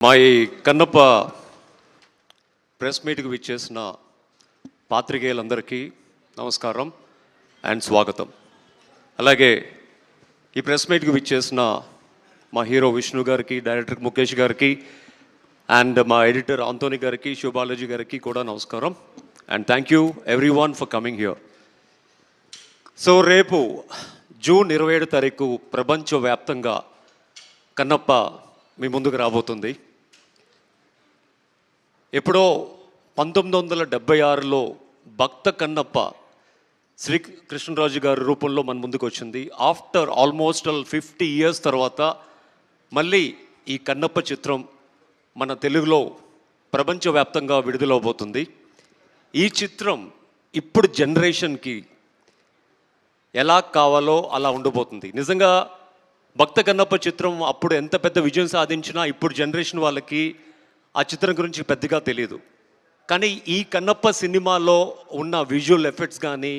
మా ఈ కన్నప్ప ప్రెస్ మీట్కి విచ్చేసిన పాత్రికేయులందరికీ నమస్కారం అండ్ స్వాగతం. అలాగే ఈ ప్రెస్ మీట్కి విచ్చేసిన మా హీరో విష్ణు గారికి, డైరెక్టర్ ముఖేష్ గారికి అండ్ మా ఎడిటర్ ఆంటోనీ గారికి, శివబాలాజీ గారికి కూడా నమస్కారం and thank you every one for coming here. So రేపు జూన్ 27 తారీఖు ప్రపంచవ్యాప్తంగా కన్నప్ప మీ ముందుకు రాబోతుంది. ఎప్పుడో 1976లో భక్త కన్నప్ప శ్రీ కృష్ణరాజు గారి రూపంలో మన ముందుకు వచ్చింది. ఆఫ్టర్ ఆల్మోస్ట్ 50 ఇయర్స్ తర్వాత మళ్ళీ ఈ కన్నప్ప చిత్రం మన తెలుగులో ప్రపంచవ్యాప్తంగా విడుదలవబోతుంది. ఈ చిత్రం ఇప్పుడు జనరేషన్కి ఎలా కావాలో అలా ఉండబోతుంది. నిజంగా భక్త కన్నప్ప చిత్రం అప్పుడు ఎంత పెద్ద విజయం సాధించినా ఇప్పుడు జనరేషన్ వాళ్ళకి ఆ చిత్రం గురించి పెద్దగా తెలియదు. కానీ ఈ కన్నప్ప సినిమాలో ఉన్న విజువల్ ఎఫెక్ట్స్ కానీ,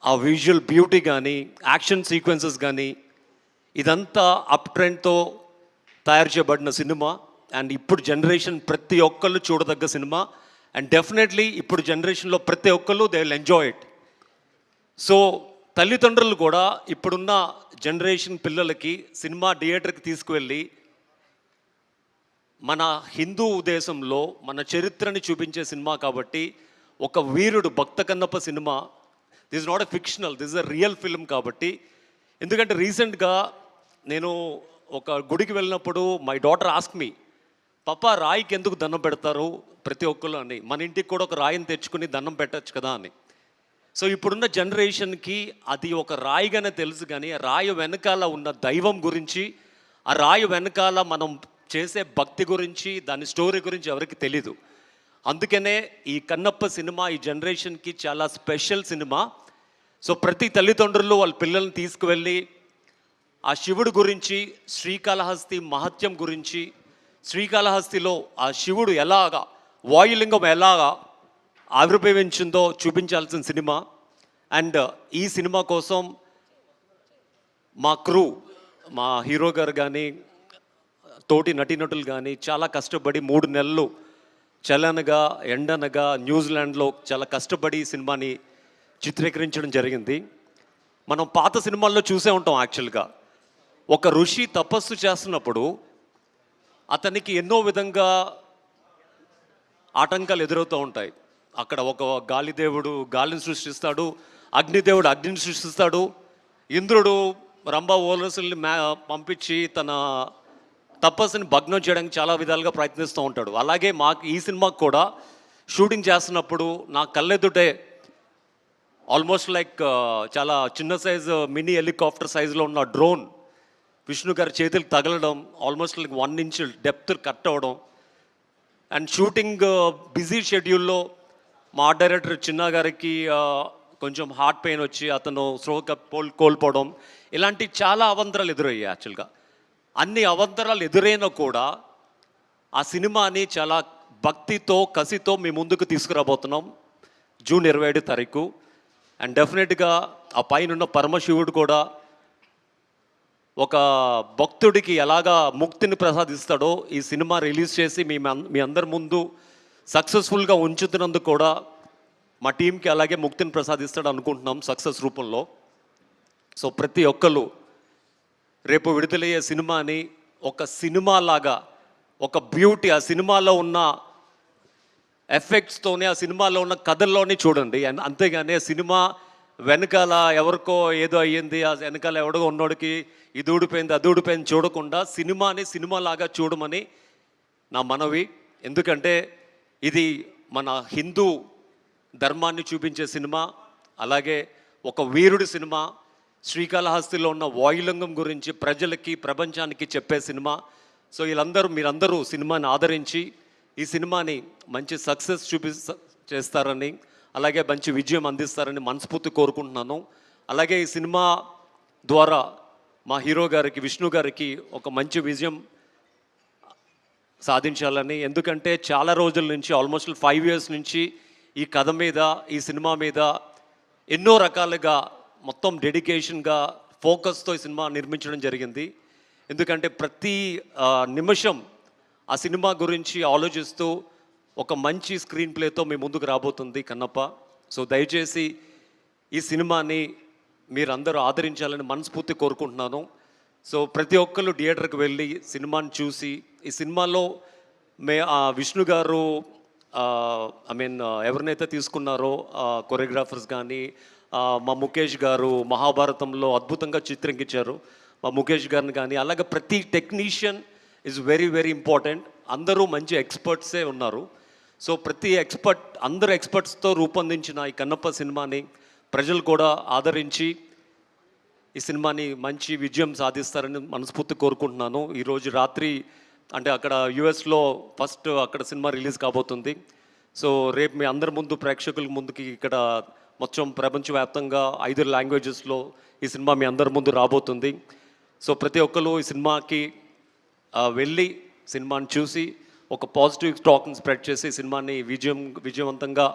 ఆ విజువల్ బ్యూటీ కానీ, యాక్షన్ సీక్వెన్సెస్ కానీ ఇదంతా అప్ ట్రెండ్తో తయారు చేయబడిన సినిమా అండ్ ఇప్పుడు జనరేషన్ ప్రతి ఒక్కళ్ళు చూడదగ్గ సినిమా అండ్ డెఫినెట్లీ ఇప్పుడు జనరేషన్లో ప్రతి ఒక్కళ్ళు they will enjoy it. So తల్లిదండ్రులు కూడా ఇప్పుడున్న జనరేషన్ పిల్లలకి సినిమా థియేటర్కి తీసుకువెళ్ళి మన హిందూ దేశంలో మన చరిత్రని చూపించే సినిమా కాబట్టి ఒక వీరుడు Bhakta Kannappa cinema this is not a fictional, this is a real film కాబట్టి. ఎందుకంటే రీసెంట్గా నేను ఒక గుడికి వెళ్ళినప్పుడు మై డాటర్ ఆస్క్ మీ, పాపా రాయికి ఎందుకు దండం పెడతారు ప్రతి ఒక్కరు అని, మన ఇంటికి కూడా ఒక రాయిని తెచ్చుకుని దండం పెట్టచ్చు కదా అని. సో ఇప్పుడున్న జనరేషన్కి అది ఒక రాయిగానే తెలుసు, కానీ ఆ రాయి వెనకాల ఉన్న దైవం గురించి, ఆ రాయి వెనకాల మనం చేసే భక్తి గురించి, దాని స్టోరీ గురించి ఎవరికి తెలీదు. అందుకనే ఈ కన్నప్ప సినిమా ఈ జనరేషన్కి చాలా స్పెషల్ సినిమా. సో ప్రతి తల్లిదండ్రులు వాళ్ళ పిల్లల్ని తీసుకువెళ్ళి ఆ శివుడు గురించి, శ్రీకాళహస్తి మహత్యం గురించి, శ్రీకాళహస్తిలో ఆ శివుడు ఎలాగా, వాయులింగం ఎలాగా ఆవిర్భవించిందో చూపించాల్సిన సినిమా. అండ్ ఈ సినిమా కోసం మా క్రూ, మా హీరో గారు కానీ, తోటి నటీనటులు కానీ చాలా కష్టపడి 3 నెలలు చలనగా ఎండనగా న్యూజిలాండ్లో చాలా కష్టపడి ఈ సినిమాని చిత్రీకరించడం జరిగింది. మనం పాత సినిమాల్లో చూసే ఉంటాం. యాక్చువల్గా ఒక ఋషి తపస్సు చేస్తున్నప్పుడు అతనికి ఎన్నో విధంగా ఆటంకాలు ఎదురవుతూ ఉంటాయి. అక్కడ ఒక గాలిదేవుడు గాలిని సృష్టిస్తాడు, అగ్నిదేవుడు అగ్నిని సృష్టిస్తాడు, ఇంద్రుడు రంభ ఓలసుల్ని పంపించి తన తపస్సుని భగ్నం చేయడానికి చాలా విధాలుగా ప్రయత్నిస్తూ ఉంటాడు. అలాగే మాకు ఈ సినిమాకి కూడా షూటింగ్ చేస్తున్నప్పుడు నా కళ్ళెదుటే ఆల్మోస్ట్ లైక్ చాలా చిన్న సైజు మినీ హెలికాప్టర్ సైజులో ఉన్న డ్రోన్ విష్ణు గారి చేతులకు తగలడం, almost like 1 inch depth cut అవ్వడం అండ్ షూటింగ్ బిజీ షెడ్యూల్లో మా డైరెక్టర్ చిన్న గారికి కొంచెం హార్ట్ పెయిన్ వచ్చి అతను స్ట్రోక్ కోల్పోవడం, ఇలాంటి చాలా అవంతరాలు ఎదురయ్యాయి. యాక్చువల్గా అన్ని అవంతరాలు ఎదురైనా కూడా ఆ సినిమాని చాలా భక్తితో కసితో మీ ముందుకు తీసుకురాబోతున్నాం జూన్ 27 తారీఖు. అండ్ డెఫినెట్గా ఆ పైన పరమశివుడు కూడా ఒక భక్తుడికి ఎలాగా ముక్తిని ప్రసాదిస్తాడో ఈ సినిమా రిలీజ్ చేసి మీ అందరి ముందు సక్సెస్ఫుల్గా ఉంచుతున్నందుకు కూడా మా టీంకి అలాగే ముక్తిని ప్రసాదిస్తాడు అనుకుంటున్నాం సక్సెస్ రూపంలో. సో ప్రతి ఒక్కళ్ళు రేపు విడుదలయ్యే సినిమాని ఒక సినిమా లాగా, ఒక బ్యూటీ ఆ సినిమాలో ఉన్న ఎఫెక్ట్స్తోనే, ఆ సినిమాలో ఉన్న కథల్లోనే చూడండి. అంతేగాని ఆ సినిమా వెనకాల ఎవరికో ఏదో అయ్యింది, ఆ వెనకాల ఎవడో ఉన్నోడికి ఇది ఊడిపోయింది అది ఊడిపోయింది చూడకుండా సినిమాని సినిమాలాగా చూడమని నా మనవి. ఎందుకంటే ఇది మన హిందూ ధర్మాన్ని చూపించే సినిమా, అలాగే ఒక వీరుడి సినిమా, శ్రీకాళహస్తిలో ఉన్న వాయులింగం గురించి ప్రజలకి ప్రపంచానికి చెప్పే సినిమా. సో మీరందరూ సినిమాని ఆదరించి ఈ సినిమాని మంచి సక్సెస్ చేస్తారని, అలాగే మంచి విజయం అందిస్తారని మనస్ఫూర్తి కోరుకుంటున్నాను. అలాగే ఈ సినిమా ద్వారా మా హీరో గారికి, విష్ణు గారికి ఒక మంచి విజయం సాధించాలని. ఎందుకంటే చాలా రోజుల నుంచి ఆల్మోస్ట్ 5 ఇయర్స్ నుంచి ఈ కథ మీద, ఈ సినిమా మీద ఎన్నో రకాలుగా మొత్తం డెడికేషన్గా ఫోకస్తో ఈ సినిమా నిర్మించడం జరిగింది. ఎందుకంటే ప్రతి నిమిషం ఆ సినిమా గురించి ఆలోచిస్తూ ఒక మంచి స్క్రీన్ ప్లేతో మీ ముందుకు రాబోతుంది కన్నప్ప. సో దయచేసి ఈ సినిమాని మీరందరూ ఆదరించాలని మనస్ఫూర్తి కోరుకుంటున్నాను. సో ప్రతి ఒక్కళ్ళు థియేటర్కి వెళ్ళి సినిమాని చూసి ఈ సినిమాలో విష్ణు గారు ఐ మీన్ ఎవరినైతే తీసుకున్నారో కొరియోగ్రాఫర్స్ కానీ మా ముఖేష్ గారు మహాభారతంలో అద్భుతంగా చిత్రించారు మా ముఖేష్ గారిని కానీ, అలాగే ప్రతి technician is very very important. అందరూ మంచి ఎక్స్పర్ట్సే ఉన్నారు. సో ప్రతి అందరు ఎక్స్పర్ట్స్తో రూపొందించిన ఈ కన్నప్ప సినిమాని ప్రజలు కూడా ఆదరించి ఈ సినిమాని మంచి విజయం సాధిస్తారని మనస్ఫూర్తి కోరుకుంటున్నాను. ఈరోజు రాత్రి అంటే అక్కడ యుఎస్లో ఫస్ట్ అక్కడ సినిమా రిలీజ్ కాబోతుంది. సో రేపు మీ అందరి ముందు ప్రేక్షకుల ముందుకి ఇక్కడ మొత్తం ప్రపంచవ్యాప్తంగా 5 లాంగ్వేజెస్లో ఈ సినిమా మీ అందరి ముందు రాబోతుంది. సో ప్రతి ఒక్కరు ఈ సినిమాకి వెళ్ళి సినిమాని చూసి ఒక పాజిటివ్ టాక్ని స్ప్రెడ్ చేసి సినిమాని విజయవంతంగా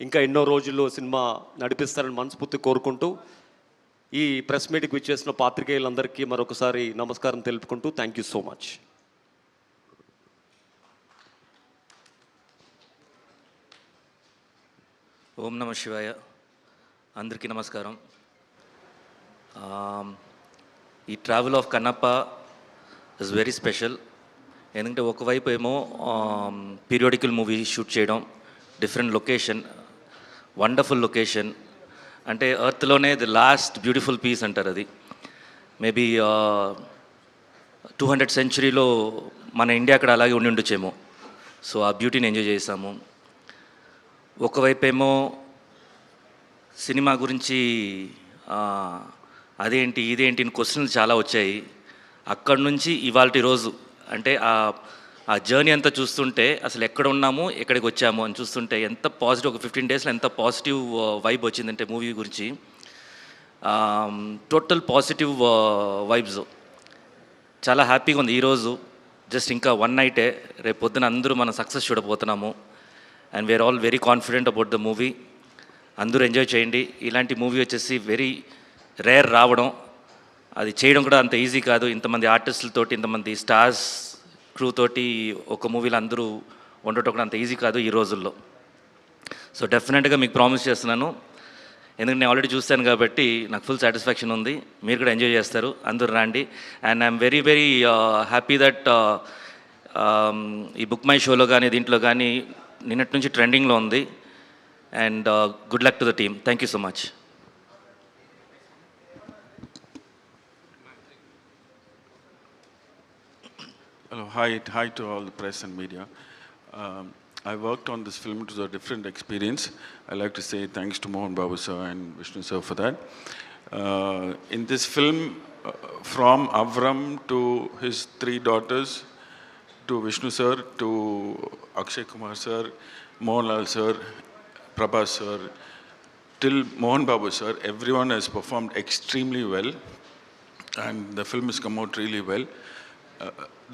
ఇంకా ఎన్నో రోజులు సినిమా నడిపిస్తారని మనస్ఫూర్తి కోరుకుంటూ ఈ ప్రెస్ మీట్కి విచ్చేసిన పాత్రికేయులందరికీ మరొకసారి నమస్కారం తెలుపుకుంటూ థ్యాంక్ యూ సో మచ్. ఓం నమ శివాయ. అందరికీ నమస్కారం. ఈ travel of Kannappa is very special. ఎందుకంటే ఒకవైపు ఏమో పీరియాడికల్ మూవీ షూట్ చేయడం, డిఫరెంట్ లొకేషన్, వండర్ఫుల్ లొకేషన్, అంటే ఎర్త్లోనే ది లాస్ట్ బ్యూటిఫుల్ పీస్ అంటారు అది. మేబీ 200th సెంచురీలో మన ఇండియా అక్కడ అలాగే ఉండి ఉండొచ్చేమో. సో ఆ బ్యూటీని ఎంజాయ్ చేసాము. ఒకవైపేమో సినిమా గురించి అదేంటి ఇదేంటి క్వశ్చన్లు చాలా వచ్చాయి. అక్కడి నుంచి ఇవాల్టి రోజు అంటే ఆ జర్నీ అంతా చూస్తుంటే అసలు ఎక్కడ ఉన్నాము ఎక్కడికి వచ్చాము అని చూస్తుంటే ఎంత పాజిటివ్, ఒక 15 డేస్లో ఎంత పాజిటివ్ వైబ్ వచ్చిందంటే మూవీ గురించి టోటల్ పాజిటివ్ వైబ్స్. చాలా హ్యాపీగా ఉంది ఈరోజు. జస్ట్ ఇంకా 1 నైటే, రేపు పొద్దున అందరూ మనం సక్సెస్ చూడబోతున్నాము. And we're all very confident about the movie. అందరూ ఎంజాయ్ చేయండి. ఇలాంటి మూవీ వచ్చేసి వెరీ రేర్ రావడం, అది చేయడం కూడా అంత ఈజీ కాదు. ఇంతమంది ఆర్టిస్టులతోటి, ఇంతమంది స్టార్స్ క్రూ తోటి ఒక మూవీలో అందరూ ఉండటం కూడా అంత ఈజీ కాదు ఈ రోజుల్లో. సో డెఫినెట్గా మీకు ప్రామిస్ చేస్తున్నాను, ఎందుకంటే నేను ఆల్రెడీ చూస్తాను కాబట్టి నాకు ఫుల్ సాటిస్ఫాక్షన్ ఉంది. మీరు కూడా ఎంజాయ్ చేస్తారు, అందరూ రండి. And I'm very very happy that ఈ బుక్ మై షోలో కానీ దీంట్లో కానీ నిన్నటి నుంచి ట్రెండింగ్లో ఉంది. And good luck to the team. Thank you so much. Hello, hi to all the press and media. I worked on this film. It was a different experience. I like to say thanks to Mohan Babu sir and Vishnu sir for that. In this film, from Avram to his 3 daughters, to Vishnu sir, to Akshay Kumar sir, Mohanlal sir, Prabhas sir, till Mohan Babu sir, everyone has performed extremely well, and the film has come out really well.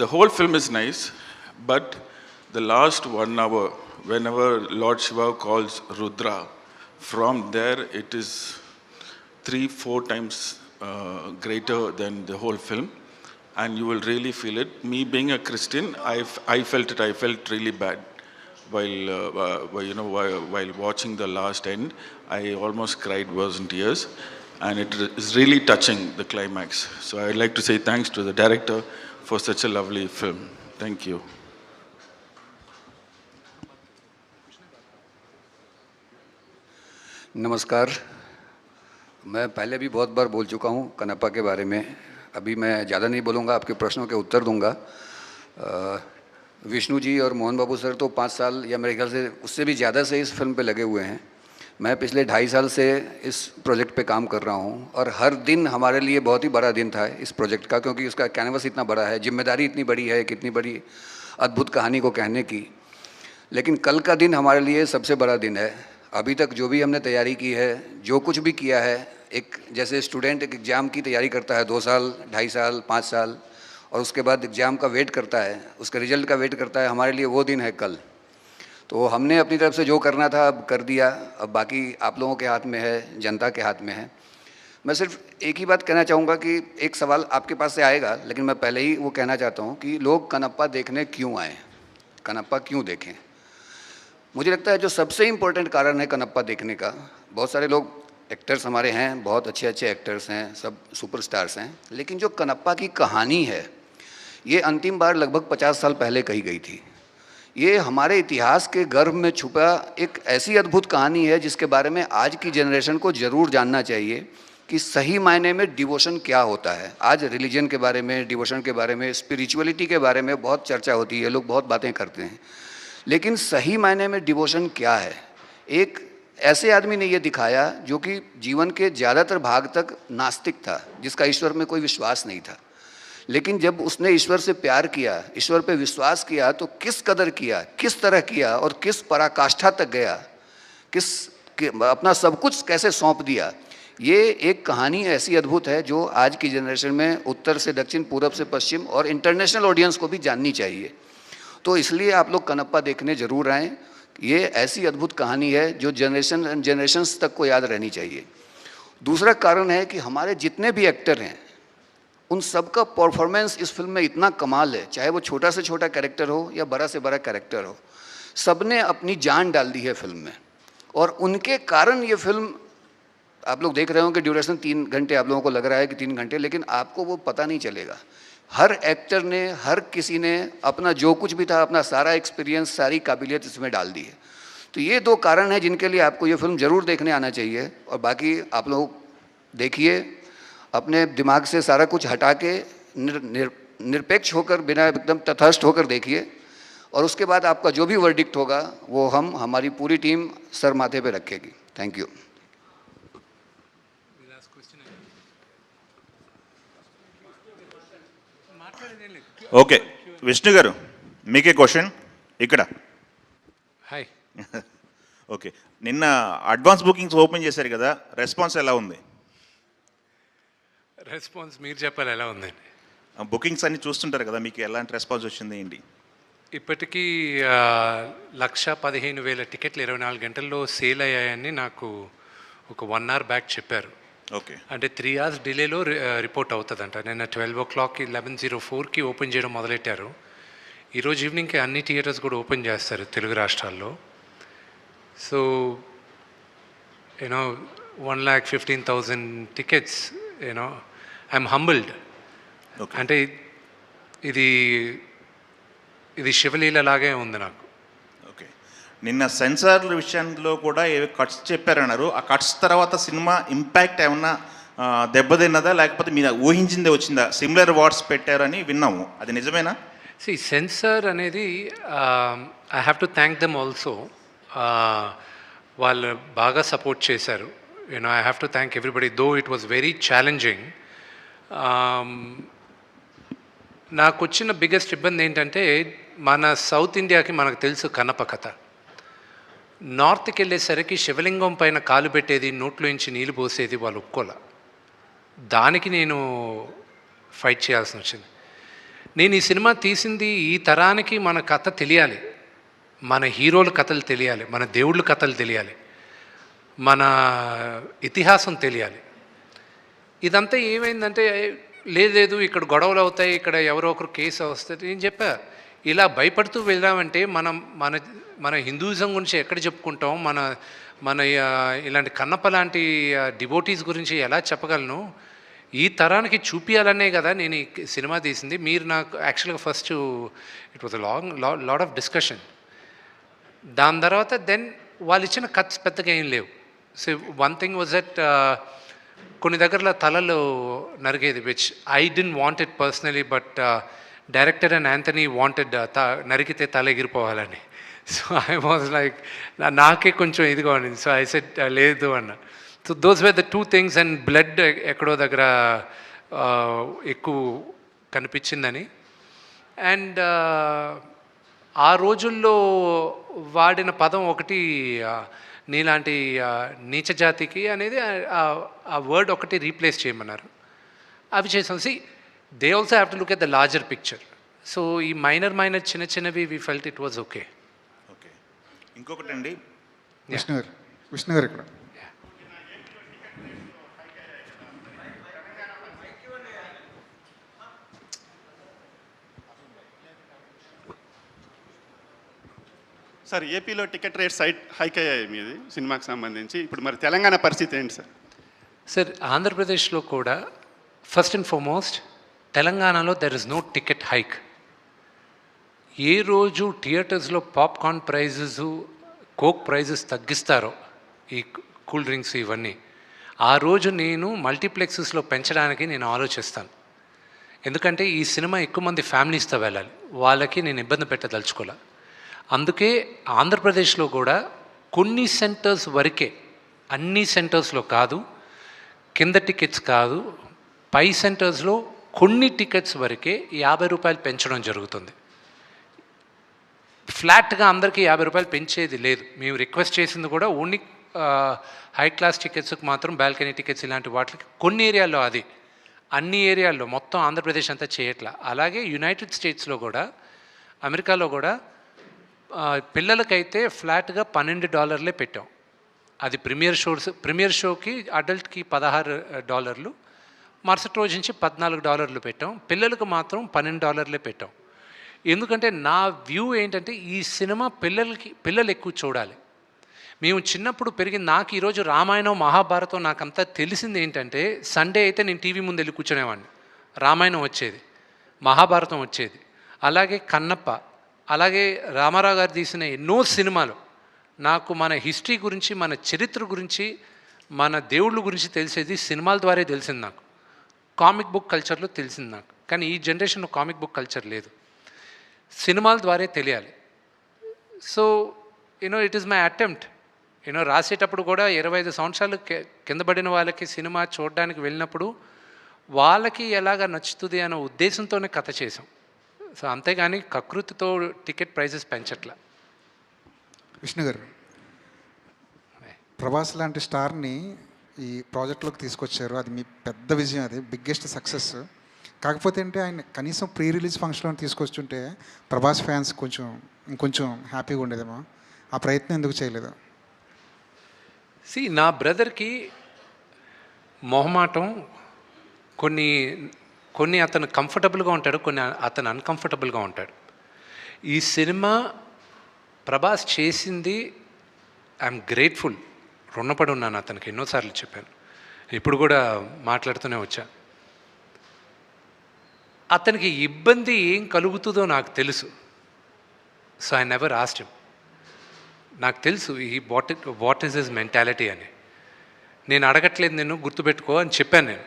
The whole film is nice, but the last 1 hour, whenever Lord Shiva calls Rudra, from there it is 3-4 times greater than the whole film, and you will really feel it. Me being a Christian, I felt it. I felt really bad while watching the last end. I almost cried, was in tears, and it is really touching, the climax. So I'd like to say thanks to the director for such a lovely film. Thank you. नमस्कार. मैं पहले भी बहुत बार बोल चुका हूँ कनप्पा के बारे में. अभी मैं ज़्यादा नहीं बोलूँगा, आपके प्रश्नों के उत्तर दूंगा. विष्णु जी और मोहन बाबू सर तो 5 साल या मेरे ख्याल से उससे भी ज़्यादा से इस फिल्म पे लगे हुए हैं. मैं पिछले 2.5 साल से इस प्रोजेक्ट पे काम कर रहा हूँ, और हर दिन हमारे लिए बहुत ही बड़ा दिन था इस प्रोजेक्ट का, क्योंकि उसका कैनवस इतना बड़ा है, जिम्मेदारी इतनी बड़ी है, कितनी बड़ी अद्भुत कहानी को कहने की. लेकिन कल का दिन हमारे लिए सबसे बड़ा दिन है. अभी तक जो भी हमने तैयारी की है, जो कुछ भी किया है, एक जैसे स्टूडेंट एक एग्ज़ाम की तैयारी करता है 2 साल, 2.5 साल, 5 साल, और उसके बाद एग्ज़ाम का वेट करता है, उसके रिजल्ट का वेट करता है, हमारे लिए वो दिन है कल. तो हमने अपनी तरफ से जो करना था अब कर दिया. अब बाकी आप लोगों के हाथ में है, जनता के हाथ में है. मैं सिर्फ एक ही बात कहना चाहूँगा कि एक सवाल आपके पास से आएगा, लेकिन मैं पहले ही वो कहना चाहता हूँ कि लोग कनप्पा देखने क्यों आए, कनप्पा क्यों देखें। मुझे लगता है जो सबसे इम्पोर्टेंट कारण है कनप्पा देखने का, बहुत सारे लोग एक्टर्स हमारे हैं, बहुत अच्छे अच्छे एक्टर्स हैं, सब सुपरस्टार्स हैं, लेकिन जो कनप्पा की कहानी है ये अंतिम बार लगभग 50 साल पहले कही गई थी। ये हमारे इतिहास के गर्भ में छुपा एक ऐसी अद्भुत कहानी है जिसके बारे में आज की जनरेशन को ज़रूर जानना चाहिए कि सही मायने में डिवोशन क्या होता है। आज रिलीजन के बारे में, डिवोशन के बारे में, स्पिरिचुअलिटी के बारे में बहुत चर्चा होती है, लोग बहुत बातें करते हैं, लेकिन सही मायने में डिवोशन क्या है। एक ऐसे आदमी ने ये दिखाया जो कि जीवन के ज़्यादातर भाग तक नास्तिक था, जिसका ईश्वर में कोई विश्वास नहीं था, लेकिन जब उसने ईश्वर से प्यार किया, ईश्वर पे विश्वास किया, तो किस कदर किया, किस तरह किया और किस पराकाष्ठा तक गया, अपना सब कुछ कैसे सौंप दिया। ये एक कहानी ऐसी अद्भुत है जो आज की जनरेशन में उत्तर से दक्षिण, पूरब से पश्चिम और इंटरनेशनल ऑडियंस को भी जाननी चाहिए। तो इसलिए आप लोग कनप्पा देखने ज़रूर आएँ। ये ऐसी अद्भुत कहानी है जो जनरेशन्स तक को याद रहनी चाहिए। दूसरा कारण है कि हमारे जितने भी एक्टर हैं उन सबका परफॉर्मेंस इस फिल्म में इतना कमाल है, चाहे वो छोटा से छोटा कैरेक्टर हो या बड़ा से बड़ा कैरेक्टर हो, सबने अपनी जान डाल दी है फिल्म में, और उनके कारण ये फिल्म, आप लोग देख रहे हो कि ड्यूरेशन 3 घंटे आप लोगों को लग रहा है कि 3 घंटे, लेकिन आपको वो पता नहीं चलेगा। हर एक्टर ने, हर किसी ने अपना जो कुछ भी था, अपना सारा एक्सपीरियंस, सारी काबिलियत इसमें डाल दी है। तो ये 2 कारण हैं जिनके लिए आपको ये फिल्म ज़रूर देखने आना चाहिए। और बाकी आप लोग देखिए, अपने दिमाग से सारा कुछ हटा के निरपेक्ष होकर, बिना एकदम तटस्थ होकर देखिए, और उसके बाद आपका जो भी वर्डिक्ट होगा वो हमारी पूरी टीम सर माथे पे रखेगी। Thank you. ఓకే విష్ణు గారు, మీకే క్వశ్చన్ ఇక్కడ. హాయ్. ఓకే, నిన్న అడ్వాన్స్ బుకింగ్స్ ఓపెన్ చేశారు కదా, రెస్పాన్స్ ఎలా ఉంది? రెస్పాన్స్ మీరు చెప్పాలి ఎలా ఉందండి. బుకింగ్స్ అన్ని చూస్తుంటారు కదా, మీకు ఎలాంటి రెస్పాన్స్ వచ్చింది ఏంటి? ఇప్పటికీ 1,15,000 టికెట్లు 24 గంటల్లో సేల్ అయ్యాయని నాకు ఒక 1 అవర్ బ్యాక్ చెప్పారు. ఓకే, అంటే 3 అవర్స్ డిలేలో రిపోర్ట్ అవుతుందంట. నిన్న 12 o'clockకి 11:04కి ఓపెన్ చేయడం మొదలెట్టారు. ఈరోజు ఈవినింగ్కి అన్ని థియేటర్స్ కూడా ఓపెన్ చేస్తారు తెలుగు రాష్ట్రాల్లో. So you know 1,15,000 tickets, you know I'm humbled. అంటే ఇది శివలీల లాగే ఉంది నాకు. ఓకే, నిన్న సెన్సార్ల విషయంలో కూడా ఏవో కట్స్ చెప్పారన్నారు. ఆ కట్స్ తర్వాత సినిమా ఇంపాక్ట్ ఏమన్నా దెబ్బతిన్నదా, లేకపోతే మీరు ఊహించిందే వచ్చిందా? సిమిలర్ వార్డ్స్ పెట్టారని విన్నాము, అది నిజమేనా? సెన్సార్ అనేది I have to thank them also. వాళ్ళు బాగా సపోర్ట్ చేశారు. You know I have to thank everybody, though it was very challenging. నాకు వచ్చిన బిగ్గెస్ట్ ఇబ్బంది ఏంటంటే, మన సౌత్ ఇండియాకి మనకు తెలుసు కన్నప్ప కథ. నార్త్కి వెళ్ళేసరికి శివలింగం పైన కాలు పెట్టేది, నోట్లోంచి నీళ్ళు పోసేది వాళ్ళు ఒప్పుకోలే. దానికి నేను ఫైట్ చేయాల్సి వచ్చింది. నేను ఈ సినిమా తీసింది ఈ తరానికి మన కథ తెలియాలి, మన హీరోల కథలు తెలియాలి, మన దేవుళ్ళ కథలు తెలియాలి, మన ఇతిహాసం తెలియాలి. ఇదంతా ఏమైందంటే, లేదు ఇక్కడ గొడవలు అవుతాయి, ఇక్కడ ఎవరో ఒకరు కేసు వస్తుంది. నేను చెప్పా, ఇలా భయపడుతూ వెళ్దామంటే మన హిందూయిజం గురించి ఎక్కడ చెప్పుకుంటాం, మన ఇలాంటి కన్నప్ప లాంటి డివోటీస్ గురించి ఎలా చెప్పగలను? ఈ తరానికి చూపించాలనే కదా నేను ఈ సినిమా తీసింది. మీరు నాకు యాక్చువల్గా first it was lot of discussion. దాని తర్వాత వాళ్ళు ఇచ్చిన కట్స్ పెద్దగా ఏం లేవు. So one thing was that కొన్ని దగ్గరలో తలలు నరిగేది, which I don't want it personally, but director and Anthony wanted నరికితే తల ఎగిరిపోవాలని. సో ఐ వాజ్ లైక్, నాకే కొంచెం ఇదిగా ఉండింది. సో ఐ సెడ్ లేదు అన్న. So those were the 2 things. And blood ఎక్కడో దగ్గర ఎక్కువ కనిపించిందని. అండ్ ఆ రోజుల్లో వాడిన పదం ఒకటి, నీలాంటి నీచ జాతికి అనేది ఆ వర్డ్ ఒకటి రీప్లేస్ చేయమన్నారు. అవి చేసాం. They also have to look at the larger picture. So ఈ మైనర్ చిన్నవి we felt it was okay. Okay, ఇంకొకటి అండి, విష్ణు గారు ఇక్కడ సార్ ఏపీలో టికెట్ రేట్స్ హైక్ అయ్యాయి మీది సినిమాకి సంబంధించి. ఇప్పుడు మరి తెలంగాణ పరిస్థితి ఏంటి సార్? సార్ ఆంధ్రప్రదేశ్లో కూడా ఫస్ట్ అండ్ ఫార్మోస్ట్ తెలంగాణలో there is no ticket hike. ఏ రోజు థియేటర్స్లో పాప్కార్న్ ప్రైజెస్, కోక్ ప్రైజెస్ తగ్గిస్తారో, ఈ కూల్ డ్రింక్స్ ఇవన్నీ, ఆ రోజు నేను మల్టీప్లెక్సెస్లో పెంచడానికి నేను ఆలోచిస్తాను. ఎందుకంటే ఈ సినిమా ఎక్కువ మంది ఫ్యామిలీస్తో వెళ్ళాలి, వాళ్ళకి నేను ఇబ్బంది పెట్టదలుచుకోలే. అందుకే ఆంధ్రప్రదేశ్లో కూడా కొన్ని సెంటర్స్ వరకే, అన్ని సెంటర్స్లో కాదు, కింద టికెట్స్ కాదు, పై సెంటర్స్లో కొన్ని టికెట్స్ వరకే 50 రూపాయలు పెంచడం జరుగుతుంది. ఫ్లాట్గా అందరికీ 50 రూపాయలు పెంచేది లేదు. మేము రిక్వెస్ట్ చేసింది కూడా ఓన్లీ హై క్లాస్ టికెట్స్కి మాత్రం, బాల్కనీ టికెట్స్ ఇలాంటి వాటికి కొన్ని ఏరియాల్లో, అది అన్ని ఏరియాల్లో మొత్తం ఆంధ్రప్రదేశ్ అంతా చేయట్లా. అలాగే యునైటెడ్ స్టేట్స్లో కూడా, అమెరికాలో కూడా పిల్లలకైతే ఫ్లాట్గా $12 పెట్టాం. అది ప్రీమియర్ షోకి అడల్ట్కి $16, మరుసటి రోజు నుంచి $14 పెట్టాం. పిల్లలకు మాత్రం $12 పెట్టాం. ఎందుకంటే నా వ్యూ ఏంటంటే ఈ సినిమా పిల్లలు ఎక్కువ చూడాలి. మేము చిన్నప్పుడు పెరిగింది, నాకు ఈరోజు రామాయణం మహాభారతం నాకంతా తెలిసింది ఏంటంటే, సండే అయితే నేను టీవీ ముందు వెళ్ళి కూర్చునేవాడిని, రామాయణం వచ్చేది, మహాభారతం వచ్చేది, అలాగే కన్నప్ప, అలాగే రామారావు గారు తీసిన ఎన్నో సినిమాలు. నాకు మన హిస్టరీ గురించి, మన చరిత్ర గురించి, మన దేవుళ్ళ గురించి తెలిసేది సినిమాల ద్వారా తెలిసింది. నాకు కామిక్ బుక్ కల్చర్లో తెలిసింది నాకు. కానీ ఈ జనరేషన్లో కామిక్ బుక్ కల్చర్ లేదు, సినిమాల ద్వారా తెలియాలి. So it is my attempt. రాసేటప్పుడు కూడా 25 సంవత్సరాలు కింద పడిన వాళ్ళకి సినిమా చూడడానికి వెళ్ళినప్పుడు వాళ్ళకి ఎలాగ నచ్చుతుంది అనే ఉద్దేశంతోనే కథ చేసాం. సో అంతేగాని కకృతితో టికెట్ ప్రైజెస్ పెంచట్లా. విష్ణు గారు, ప్రభాస్ లాంటి స్టార్ని ఈ ప్రాజెక్ట్లోకి తీసుకొచ్చారు, అది మీ పెద్ద విజయం, అది బిగ్గెస్ట్ సక్సెస్. కాకపోతే అంటే ఆయన కనీసం ప్రీ రిలీజ్ ఫంక్షన్లో తీసుకొచ్చుంటే ప్రభాస్ ఫ్యాన్స్ ఇంకొంచెం హ్యాపీగా ఉండేదేమో. ఆ ప్రయత్నం ఎందుకు చేయలేదు? నా బ్రదర్కి మొహమాటం, కొన్ని అతను కంఫర్టబుల్గా ఉంటాడు, కొన్ని అతను అన్కంఫర్టబుల్గా ఉంటాడు. ఈ సినిమా ప్రభాస్ చేసింది, ఐఎమ్ గ్రేట్ఫుల్, రుణపడి ఉన్నాను అతనికి. ఎన్నోసార్లు చెప్పాను, ఇప్పుడు కూడా మాట్లాడుతూనే వచ్చా. అతనికి ఇబ్బంది ఏం కలుగుతుందో నాకు తెలుసు. So I never asked him. నాకు తెలుసు వాట్ ఈస్ హిస్ మెంటాలిటీ అని. నేను అడగట్లేదు, నేను గుర్తుపెట్టుకో అని చెప్పాను.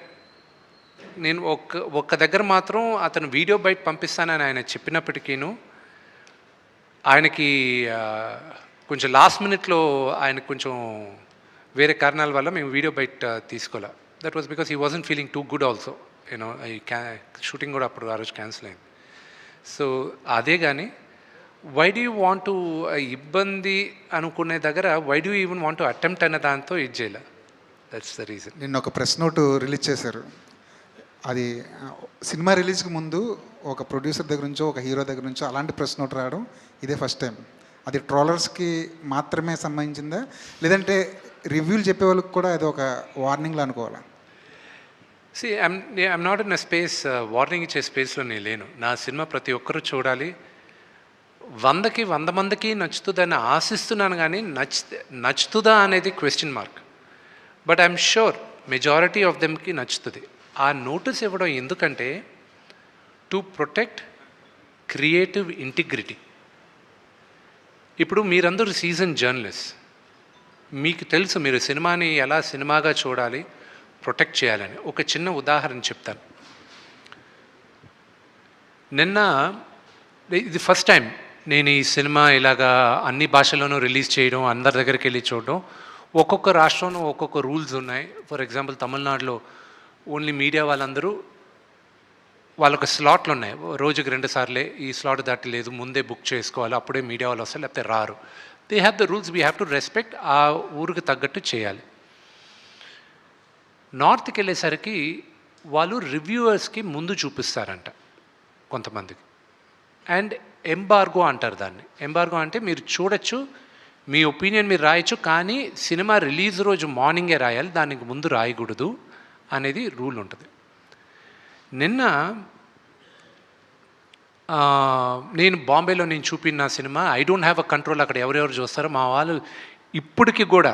నేను ఒక్క దగ్గర మాత్రం అతను వీడియో బయట పంపిస్తానని ఆయన చెప్పినప్పటికీను, ఆయనకి కొంచెం లాస్ట్ మినిట్లో ఆయనకు కొంచెం వేరే కారణాల వల్ల మేము వీడియో బయట తీసుకోలే. That was because he wasn't feeling too good also. ఈ షూటింగ్ కూడా అప్పుడు ఆ రోజు క్యాన్సిల్ అయింది. సో అదే కానీ why do you want to, ఇబ్బంది అనుకునే దగ్గర why do you even want to attempt అనే దాంతో ఇది చేయలే. That's the reason. నిన్న ఒక ప్రెస్ నోటు రిలీజ్ చేశారు. అది సినిమా రిలీజ్కి ముందు ఒక ప్రొడ్యూసర్ దగ్గర నుంచో, ఒక హీరో దగ్గర నుంచో అలాంటి ప్రెస్ నోట్ రావడం ఇదే ఫస్ట్ టైం. అది ట్రోలర్స్కి మాత్రమే సంబంధించిందా, లేదంటే రివ్యూలు చెప్పే వాళ్ళకి కూడా అది ఒక వార్నింగ్లా అనుకోవాలా? I'm not in a space, warning ఇచ్చే స్పేస్లో నేను లేను. నా సినిమా ప్రతి ఒక్కరూ చూడాలి, 100 మందికి నచ్చుతుందని ఆశిస్తున్నాను. కానీ నచ్చుతుందా అనేది question mark. But I'm sure majority of దెమ్కి నచ్చుతుంది. ఆ నోటీస్ ఇవ్వడం ఎందుకంటే టు ప్రొటెక్ట్ క్రియేటివ్ ఇంటిగ్రిటీ. ఇప్పుడు మీరందరూ సీజన్ జర్నలిస్ట్, మీకు తెలుసు మీరు సినిమాని ఎలా సినిమాగా చూడాలి, ప్రొటెక్ట్ చేయాలని. ఒక చిన్న ఉదాహరణ చెప్తాను. నిన్న ఇది ఫస్ట్ టైం నేను ఈ సినిమా ఇలాగా అన్ని భాషల్లోనూ రిలీజ్ చేయడం, అందరి దగ్గరికి వెళ్ళి చూడడం. ఒక్కొక్క రాష్ట్రంలో ఒక్కొక్క రూల్స్ ఉన్నాయి. ఫర్ ఎగ్జాంపుల్ తమిళనాడులో ఓన్లీ మీడియా వాళ్ళకు స్లాట్లు ఉన్నాయి, రోజుకి 2 సార్లే, ఈ స్లాట్ దాటలేదు, ముందే బుక్ చేసుకోవాలి, అప్పుడే మీడియా వాళ్ళు వస్తారు, లేకపోతే రారు. They have the rules, we have to respect. ఆ ఊరికి తగ్గట్టు చేయాలి. నార్త్కి వెళ్ళేసరికి వాళ్ళు రివ్యూవర్స్కి ముందు చూపిస్తారంట కొంతమందికి, అండ్ ఎంబార్గో అంటారు దాన్ని. ఎంబార్గో అంటే మీరు చూడొచ్చు, మీ ఒపీనియన్ మీరు రాయొచ్చు, కానీ సినిమా రిలీజ్ రోజు మార్నింగే రాయాలి, దానికి ముందు రాయకూడదు అనేది రూల్ ఉంటుంది. నిన్న నేను బాంబేలో నేను చూపిన cinema I don't have a control, అక్కడ ఎవరెవరు చూస్తారో మా వాళ్ళు ఇప్పటికీ కూడా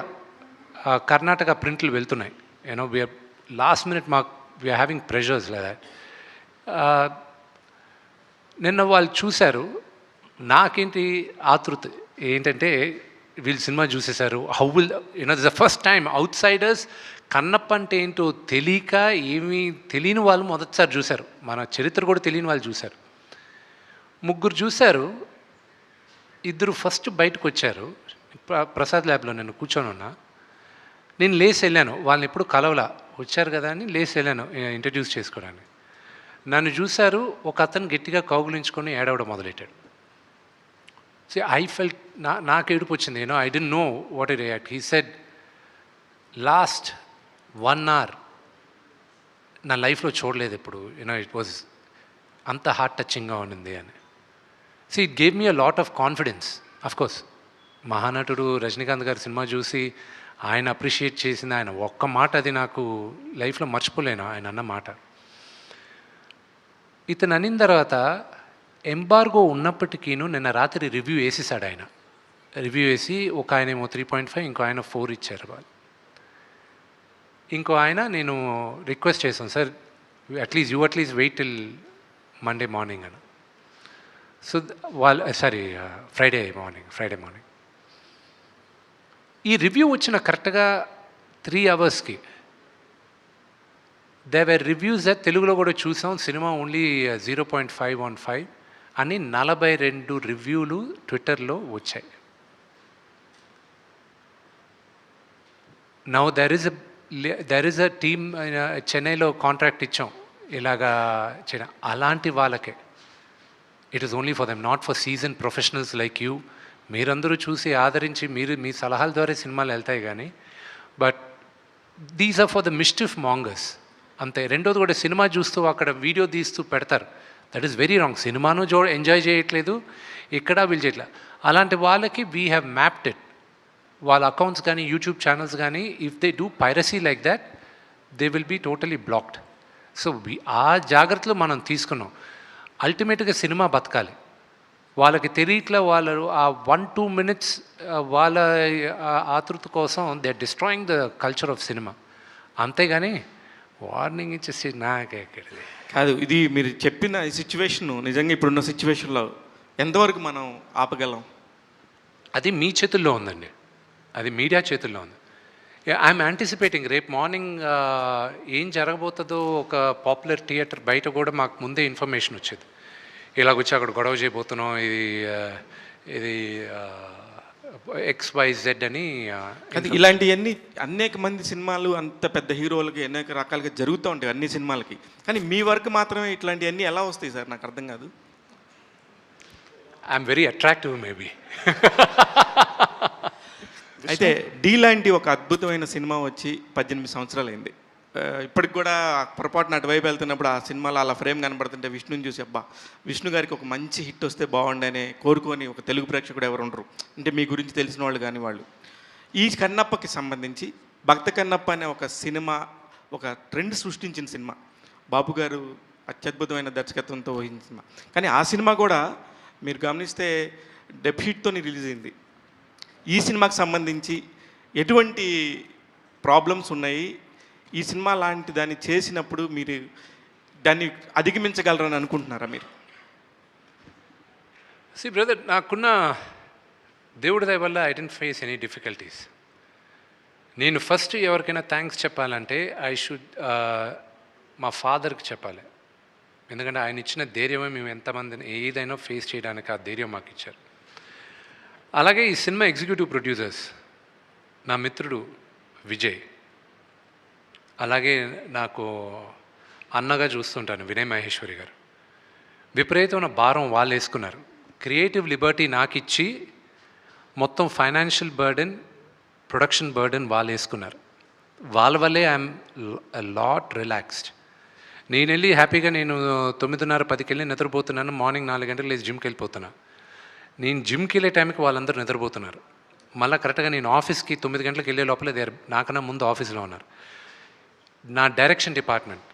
కర్ణాటక ప్రింట్లు వెళ్తున్నాయి. యూనో వీఆర్ లాస్ట్ మినిట్ మాకు వీఆర్ హ్యావింగ్ ప్రెషర్స్ లేదా. నిన్న వాళ్ళు చూశారు, నాకేంటి ఆతృత ఏంటంటే వీళ్ళు సినిమా చూసేశారు, how will you know this the first time outsiders Kannappa అంటే ఏంటో తెలియక ఏమీ తెలియని వాళ్ళు మొదటిసారి చూశారు, మన చరిత్ర కూడా తెలియని వాళ్ళు చూశారు. ముగ్గురు చూశారు, ఇద్దరు ఫస్ట్ బయటకు వచ్చారు. ప్రసాద్ ల్యాబ్లో నేను కూర్చొని ఉన్నా, నేను లేచి వెళ్ళాను, వాళ్ళని ఎప్పుడు కలవలా, వచ్చారు కదా అని లేచి వెళ్ళాను ఇంట్రడ్యూస్ చేసుకోవడానికి. నన్ను చూశారు, ఒక అతను గట్టిగా కౌగులించుకొని ఏడవడం మొదలెట్టాడు. సో ఐ ఫెల్ట్, నాకు ఏడుపు వచ్చింది. I don't know what it react. He said last 1 hour నా లైఫ్లో చూడలేదు ఇప్పుడు, ఇట్ వాజ్ అంత హార్ట్ టచింగ్గా ఉండింది అని. So it gave me a lot of confidence. Of course మహానటుడు రజనీకాంత్ గారి సినిమా చూసి ఆయన అప్రిషియేట్ చేసింది, ఆయన ఒక్క మాట అది నాకు లైఫ్లో మర్చిపోలేను, ఆయన అన్న మాట. ఇతను అనిన తర్వాత ఎంబార్గో ఉన్నప్పటికీను నిన్న రాత్రి రివ్యూ వేసేసాడు ఆయన. రివ్యూ వేసి ఒక ఆయన ఏమో 3.5, ఇంకో ఆయన 4 ఇచ్చారు వాళ్ళు. ఇంకో ఆయన నేను రిక్వెస్ట్ చేశాను, sir atleast wait till Monday morning అని. సో వాళ్ళు ఫ్రైడే మార్నింగ్ ఈ రివ్యూ వచ్చిన కరెక్ట్గా 3 hours దే వర్ రివ్యూస్ తెలుగులో కూడా చూసాం, సినిమా ఓన్లీ 0.515 అని 42 రివ్యూలు ట్విట్టర్లో వచ్చాయి. Now there is a team చెన్నైలో కాంట్రాక్ట్ ఇచ్చాం ఇలాగా చేయడం. అలాంటి వాళ్ళకే it is only for them, not for season professionals like you. మీరందరూ చూసి ఆదరించి మీ సలహాల ద్వారా సినిమాలు వెళ్తాయి కానీ, but these are for the mischief mongers అంతే. రెండోది కూడా సినిమా చూస్తూ అక్కడ వీడియో తీస్తూ పెడతారు, దట్ ఈస్ వెరీ రాంగ్. సినిమాను ఎంజాయ్ చేయట్లేదు, ఇక్కడ వీళ్ళు చేయట్లేదు. అలాంటి వాళ్ళకి వీ హ్యావ్ మ్యాప్డ్ ఇట్. వాళ్ళ అకౌంట్స్ కానీ యూట్యూబ్ ఛానల్స్ కానీ if they do piracy like that they will be totally blocked. So ఆ జాగ్రత్తలు మనం తీసుకున్నాం. అల్టిమేట్గా సినిమా బతకాలి, వాళ్ళకి తెలియట్లా, వాళ్ళు ఆ 1-2 minutes వాళ్ళ ఆతృత కోసం they are destroying the culture of cinema. అంతేగాని వార్నింగ్ ఇచ్చేసి నాకెక్కడిది కాదు. ఇది మీరు చెప్పిన ఈ సిచ్యువేషన్ నిజంగా ఇప్పుడున్న సిచ్యువేషన్లో ఎంతవరకు మనం ఆపగలం? అది మీ చేతుల్లో ఉందండి, అది మీడియా చేతుల్లో ఉంది. ఐఎమ్ యాంటిసిపేటింగ్ రేపు మార్నింగ్ ఏం జరగబోతుందో. ఒక పాపులర్ థియేటర్ బయట కూడా మాకు ముందే ఇన్ఫర్మేషన్ వచ్చేది, ఇలాగొచ్చి అక్కడ గొడవ చేయబోతున్నాం, ఇది XYZ అని. అది ఇలాంటివన్నీ అనేక మంది సినిమాలు అంత పెద్ద హీరోలకి అనేక రకాలుగా జరుగుతూ ఉంటాయి అన్ని సినిమాలకి, కానీ మీ వర్క్ మాత్రమే ఇట్లాంటివన్నీ ఎలా వస్తాయి సార్? నాకు అర్థం కాదు. I'm very attractive maybe. అయితే డీ లాంటి ఒక అద్భుతమైన సినిమా వచ్చి 18 సంవత్సరాలు అయింది. ఇప్పటికి కూడా పొరపాటున అటువైపు వెళ్తున్నప్పుడు ఆ సినిమాలో అలా ఫ్రేమ్ కనబడుతుంటే విష్ణుని చూసి అబ్బా విష్ణు గారికి ఒక మంచి హిట్ వస్తే బాగుండని కోరుకొని ఒక తెలుగు ప్రేక్షకుడు ఎవరు ఉండరు, అంటే మీ గురించి తెలిసిన వాళ్ళు కానీ వాళ్ళు. ఈ కన్నప్పకి సంబంధించి భక్త కన్నప్ప అనే ఒక సినిమా ఒక ట్రెండ్ సృష్టించిన సినిమా, బాబు గారు అత్యద్భుతమైన దర్శకత్వంతో వహించిన సినిమా. కానీ ఆ సినిమా కూడా మీరు గమనిస్తే డెబ్యూట్తో రిలీజ్ అయింది. ఈ సినిమాకి సంబంధించి ఎటువంటి ప్రాబ్లమ్స్ ఉన్నాయి? ఈ సినిమా లాంటి దాన్ని చేసినప్పుడు మీరు దాన్ని అధిగమించగలరని అనుకుంటున్నారా మీరు? సి బ్రదర్, నాకున్న దేవుడి దయ వల్ల I didn't face any difficulties. నేను ఫస్ట్ ఎవరికైనా థ్యాంక్స్ చెప్పాలంటే మా ఫాదర్కి చెప్పాలి. ఎందుకంటే ఆయన ఇచ్చిన ధైర్యమే మేము ఎంతమందిని ఏదైనా ఫేస్ చేయడానికి ఆ ధైర్యం మాకు ఇచ్చారు. అలాగే ఈ సినిమా ఎగ్జిక్యూటివ్ ప్రొడ్యూసర్స్ నా మిత్రుడు విజయ్, అలాగే నాకు అన్నగా చూస్తుంటాను వినయ్ మహేశ్వరి గారు. విపరీతమైన భారం వాళ్ళు వేసుకున్నారు. క్రియేటివ్ లిబర్టీ నాకు ఇచ్చి మొత్తం ఫైనాన్షియల్ బర్డెన్, ప్రొడక్షన్ బర్డెన్ వాళ్ళు వేసుకున్నారు. వాళ్ళ వల్లే ఐఎమ్ లాట్ రిలాక్స్డ్. నేను వెళ్ళి హ్యాపీగా నేను 9:30-10కి వెళ్ళి నిద్రపోతున్నాను, మార్నింగ్ 4 గంటలకు లేచి జిమ్కి వెళ్ళిపోతున్నా. నేను జిమ్కి వెళ్ళే టైంకి వాళ్ళందరూ నిద్రపోతున్నారు. మళ్ళీ కరెక్ట్గా నేను ఆఫీస్కి 9 గంటలకు వెళ్ళే లోపల నాకన్నా ముందు ఆఫీస్లో ఉన్నారు. నా డైరెక్షన్ డిపార్ట్మెంట్,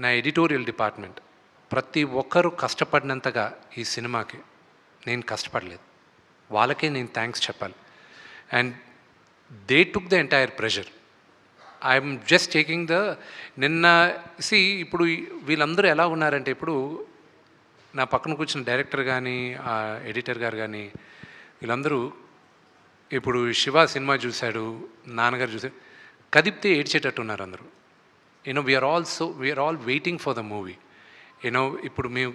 నా ఎడిటోరియల్ డిపార్ట్మెంట్, ప్రతి ఒక్కరూ కష్టపడినంతగా ఈ సినిమాకి నేను కష్టపడలేదు. వాళ్ళకే నేను థ్యాంక్స్ చెప్పాలి. And they took the entire pressure. I'm just taking the నిన్న ఇప్పుడు వీళ్ళందరూ ఎలా ఉన్నారంటే, ఇప్పుడు నా పక్కన కూర్చున్న డైరెక్టర్ కానీ ఎడిటర్ గారు కానీ వీళ్ళందరూ ఇప్పుడు శివ సినిమా చూశాడు, నాన్నగారు చూశాడు, కదిపితే ఏడ్చేటట్టు ఉన్నారు అందరూ. We're all waiting for the movie. ఇప్పుడు మేము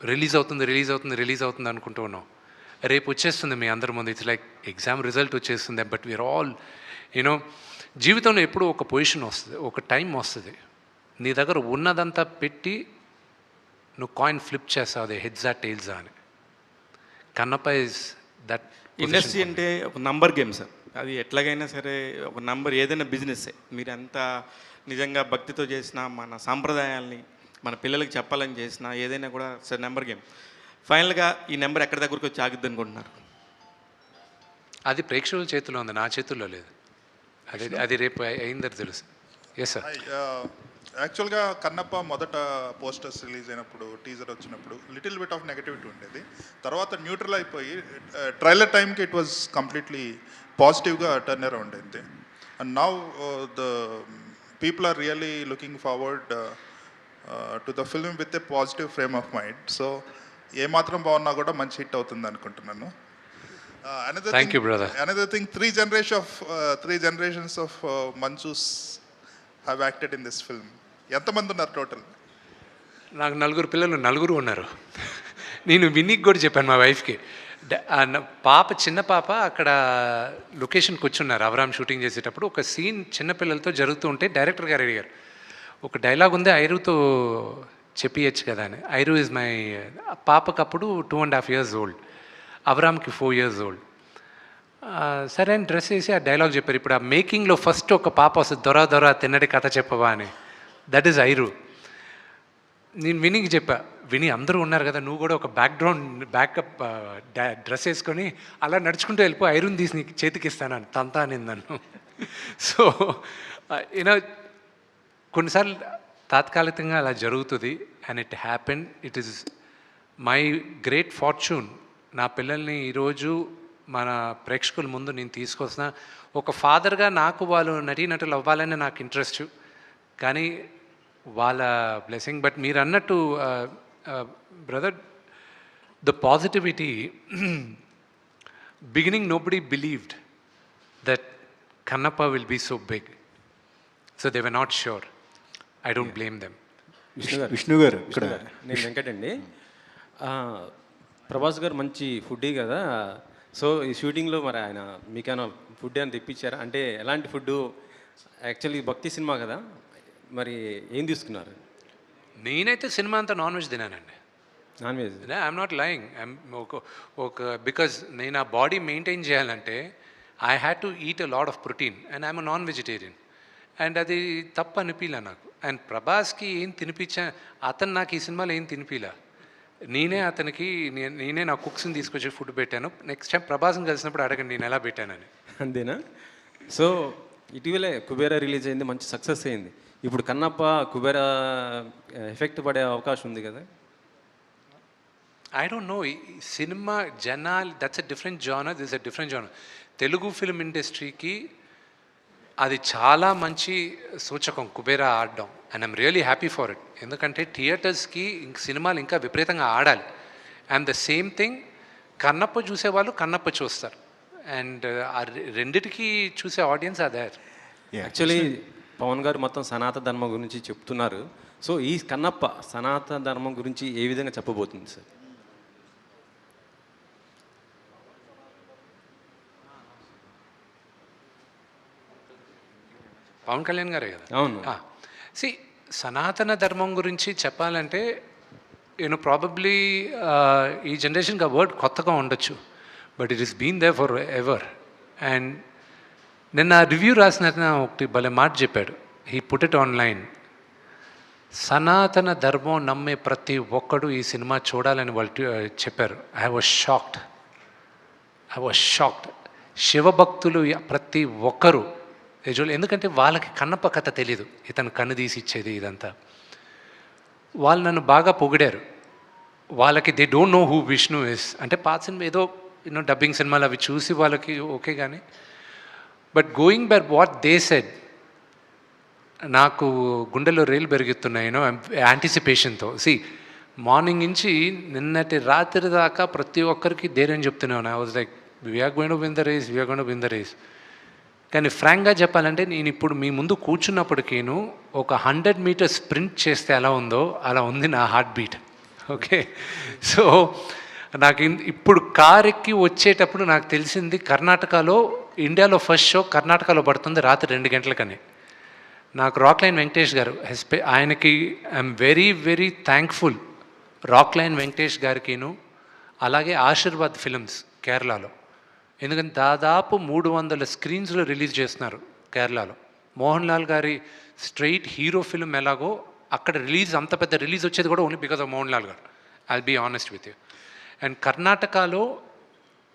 రిలీజ్ అవుతుంది అనుకుంటూ ఉన్నాం. రేపు వచ్చేస్తుంది మీ అందరి ముందు. ఇట్స్ లైక్ ఎగ్జామ్ రిజల్ట్ వచ్చేస్తుంది. బట్ వీఆర్ ఆల్ జీవితంలో ఎప్పుడు ఒక పొజిషన్ వస్తుంది, ఒక టైం వస్తుంది, నీ దగ్గర ఉన్నదంతా పెట్టి నువ్వు కాయిన్ ఫ్లిప్ చేస్తావు, అదే హెడ్జా టైల్జా అని. Kannappa is that. ఇండస్ట్రీ అంటే ఒక నంబర్ గేమ్ సార్. అది ఎట్లాగైనా సరే ఒక నంబర్, ఏదైనా బిజినెస్సే. మీరు ఎంత నిజంగా భక్తితో చేసినా, మన సాంప్రదాయాల్ని మన పిల్లలకి చెప్పాలని చేసినా, ఏదైనా కూడా సార్ నెంబర్ గేమ్. ఫైనల్గా ఈ నెంబర్ ఎక్కడి దగ్గరకు వచ్చి ఆగిద్ది అనుకుంటున్నారు? అది ప్రేక్షకుల చేతిలో ఉంది, నా చేతుల్లో లేదు. అది రేపు అయిందని తెలుసు. Yes sir. యాక్చువల్గా కన్నప్ప మొదట పోస్టర్స్ రిలీజ్ అయినప్పుడు, టీజర్ వచ్చినప్పుడు లిటిల్ బిట్ ఆఫ్ నెగటివిటీ ఉండేది. తర్వాత న్యూట్రల్ అయిపోయి ట్రైలర్ టైంకి ఇట్ వాజ్ కంప్లీట్లీ పాజిటివ్గా టర్న్ అరౌండ్ అయింది. And now the people are really looking forward to the film with a positive frame of mind. So ఏమాత్రం బాగున్నా కూడా మంచి హిట్ అవుతుంది అనుకుంటున్నాను. Thank you, brother. Another thing, three generations of Manchus have acted in this film. ఎంతమంది ఉన్నారు total? నాకు 4 పిల్లలు, 4 ఉన్నారు. నేను విన్నీకి కూడా చెప్పాను, మా వైఫ్కి. చిన్న పాప అక్కడ లొకేషన్కి వచ్చున్నారు అబ్రామ్ షూటింగ్ చేసేటప్పుడు. ఒక సీన్ చిన్నపిల్లలతో జరుగుతూ ఉంటే డైరెక్టర్ గారు అడిగారు, ఒక డైలాగ్ ఉంది ఐరుతో చెప్పియచ్చు కదా అని. ఐరు ఇస్ మై పాపకు అప్పుడు 2.5 years old, అబ్రామ్కి 4 years old. సరే అని డ్రెస్ వేసి ఆ డైలాగ్ చెప్పారు. ఇప్పుడు ఆ మేకింగ్లో ఫస్ట్ ఒక పాప వస్తుంది, దొర తిన్నడి కథ చెప్పవా అని. దట్ ఈస్ ఐరు. నేను వినీకి చెప్పా, విని అందరూ ఉన్నారు కదా, నువ్వు కూడా ఒక బ్యాకప్ డ్రెస్ వేసుకొని అలా నడుచుకుంటూ వెళ్ళిపో, ఐరన్ తీసి నీకు చేతికి ఇస్తాను తంతా అని నన్ను. సో కొన్నిసార్లు తాత్కాలికంగా అలా జరుగుతుంది. And it happen. It is my great fortune. నా పిల్లల్ని ఈరోజు మన ప్రేక్షకుల ముందు నేను తీసుకొస్తున్నా. ఒక ఫాదర్గా నాకు వాళ్ళు నటీనటులు అవ్వాలని నాకు ఇంట్రెస్ట్, కానీ వాళ్ళ బ్లెస్సింగ్. బట్ మీరు అన్నట్టు brother, the positivity, beginning nobody believed that Kannappa will be so big, so they were not sure. I don't blame them. Vishnu గారు ఇక్కడ, నేను వెంకట్ అండి. ప్రభాస్ గారు మంచి ఫుడ్డీ కదా, సో ఈ షూటింగ్లో మరి ఆయన మీకేమైనా ఫుడ్ అని తెప్పించారా? అంటే ఎలాంటి ఫుడ్డు? యాక్చువల్లీ భక్తి సినిమా కదా, మరి ఏం తీసుకున్నారు? నేనైతే సినిమా అంతా నాన్ వెజ్ తినానండి. Non veg? I'm not lying. Because నేను ఆ బాడీ మెయింటైన్ చేయాలంటే I had to eat a lot of protein and I'm non vegetarian. And అది తప్పు అనిపించలే నాకు. అండ్ ప్రభాస్కి ఏం తినిపించా, అతను నాకు ఈ సినిమాలో ఏం తినిపించలే. నేనే నా కుక్స్ని తీసుకొచ్చి ఫుడ్ పెట్టాను. నెక్స్ట్ టైం ప్రభాస్ని కలిసినప్పుడు అడగండి నేను ఎలా పెట్టానని. అంతేనా? సో ఇటీవలే కుబేరా రిలీజ్ అయింది, మంచి సక్సెస్ అయింది. ఇప్పుడు కన్నప్ప కుబేరా ఎఫెక్ట్ పడే అవకాశం ఉంది కదా? I don't no. సినిమా జనాలు, that's a different genre, this a different genre. Telugu film ఇండస్ట్రీకి అది చాలా మంచి సూచకం కుబేరా ఆడడం. And I'm really happy for it. ఎందుకంటే థియేటర్స్కి సినిమాలు ఇంకా విపరీతంగా ఆడాలి. And the same thing, Kannappa చూసేవాళ్ళు కన్నప్ప చూస్తారు. అండ్ ఆ రెండిటికి చూసే ఆడియన్స్ అదే. యాక్చువల్లీ పవన్ గారు మొత్తం సనాతన ధర్మం గురించి చెప్తున్నారు. సో ఈ కన్నప్ప సనాతన ధర్మం గురించి ఏ విధంగా చెప్పబోతుంది సార్? పవన్ కళ్యాణ్ గారే కదా? అవును. సనాతన ధర్మం గురించి చెప్పాలంటే ప్రాబబ్లీ ఈ జనరేషన్కి ఆ వర్డ్ కొత్తగా ఉండొచ్చు, but it is been there for ever. అండ్ నిన్న రివ్యూ రాసిన ఒకటి భలే మాట చెప్పాడు. He put it online. సనాతన ధర్మం నమ్మే ప్రతి ఒక్కడు ఈ సినిమా చూడాలని వాళ్ళు చెప్పారు. I was shocked. శివభక్తులు ప్రతి ఒక్కరూ ఎందుకంటే వాళ్ళకి కన్నప్ప కథ తెలీదు, ఇతను కన్ను తీసి ఇచ్చేది ఇదంతా. వాళ్ళు నన్ను బాగా పొగిడారు. వాళ్ళకి they don't know who Vishnu is. అంటే పాత సినిమా ఏదో డబ్బింగ్ సినిమాలు అవి చూసి వాళ్ళకి ఓకే కానీ, but going by what they said, నాకు గుండెలో రేలు పెరుగుతున్నాయి యాంటిసిపేషన్తో. మార్నింగ్ నుంచి నిన్నటి రాత్రి దాకా ప్రతి ఒక్కరికి ధైర్యం చెప్తున్నాను. I was like we're going to win the race, we're going to win the race. కానీ ఫ్రాంక్గా చెప్పాలంటే నేను ఇప్పుడు మీ ముందు కూర్చున్నప్పటికీను ఒక 100 మీటర్స్ స్ప్రింట్ చేస్తే ఎలా ఉందో అలా ఉంది నా హార్ట్ బీట్. ఓకే, సో నాకు ఇప్పుడు కార్ ఎక్కి వచ్చేటప్పుడు నాకు తెలిసింది కర్ణాటకలో, ఇండియాలో ఫస్ట్ షో కర్ణాటకలో పడుతుంది రాత్రి 2 గంటలకని. నాకు రాక్లైన్ వెంకటేష్ గారు ఆయనకి I'm very very thankful. Rockline Venkatesh గారికిను అలాగే ఆశీర్వాద్ ఫిల్మ్స్ కేరళలో, ఎందుకంటే దాదాపు 300 స్క్రీన్స్లో రిలీజ్ చేస్తున్నారు కేరళలో. మోహన్ లాల్ గారి స్ట్రైట్ హీరో ఫిల్మ్ ఎలాగో అక్కడ రిలీజ్, అంత పెద్ద రిలీజ్ వచ్చేది కూడా only because of Mohan Lal గారు. I'll be honest with you. And కర్ణాటకలో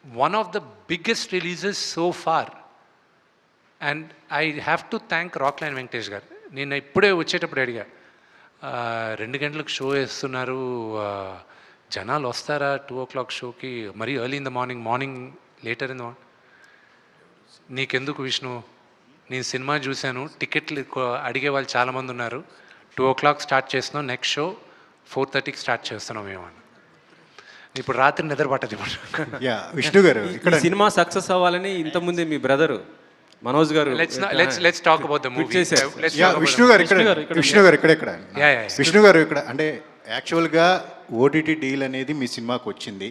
one of the biggest releases so far. And I have to thank Rockline Venkatesh గారు. నేను ఇప్పుడే వచ్చేటప్పుడు అడిగా, 2 గంటలకు షో వేస్తున్నారు, జనాలు వస్తారా 2 o'clock షోకి, మరీ early in the morning later in the morning? నీకెందుకు విష్ణు, నేను సినిమా చూశాను, టికెట్లు అడిగే వాళ్ళు చాలామంది ఉన్నారు, 2 o'clock స్టార్ట్ చేస్తున్నాం, నెక్స్ట్ షో 4:30కి స్టార్ట్ చేస్తున్నాం ఏమన్నా. ఇప్పుడు రాత్రి నిద్ర పట్టదు. యా విష్ణు గారు, ఇక్కడ సినిమా సక్సెస్ అవ్వాలని ఇంతకుముందే మీ బ్రదర్ మనోజ్ గారు let's talk about the movie. Vishnu గారు ఇక్కడ అంటే యాక్చువల్గా ఓటీటీ డీల్ అనేది మీ సినిమాకి వచ్చింది,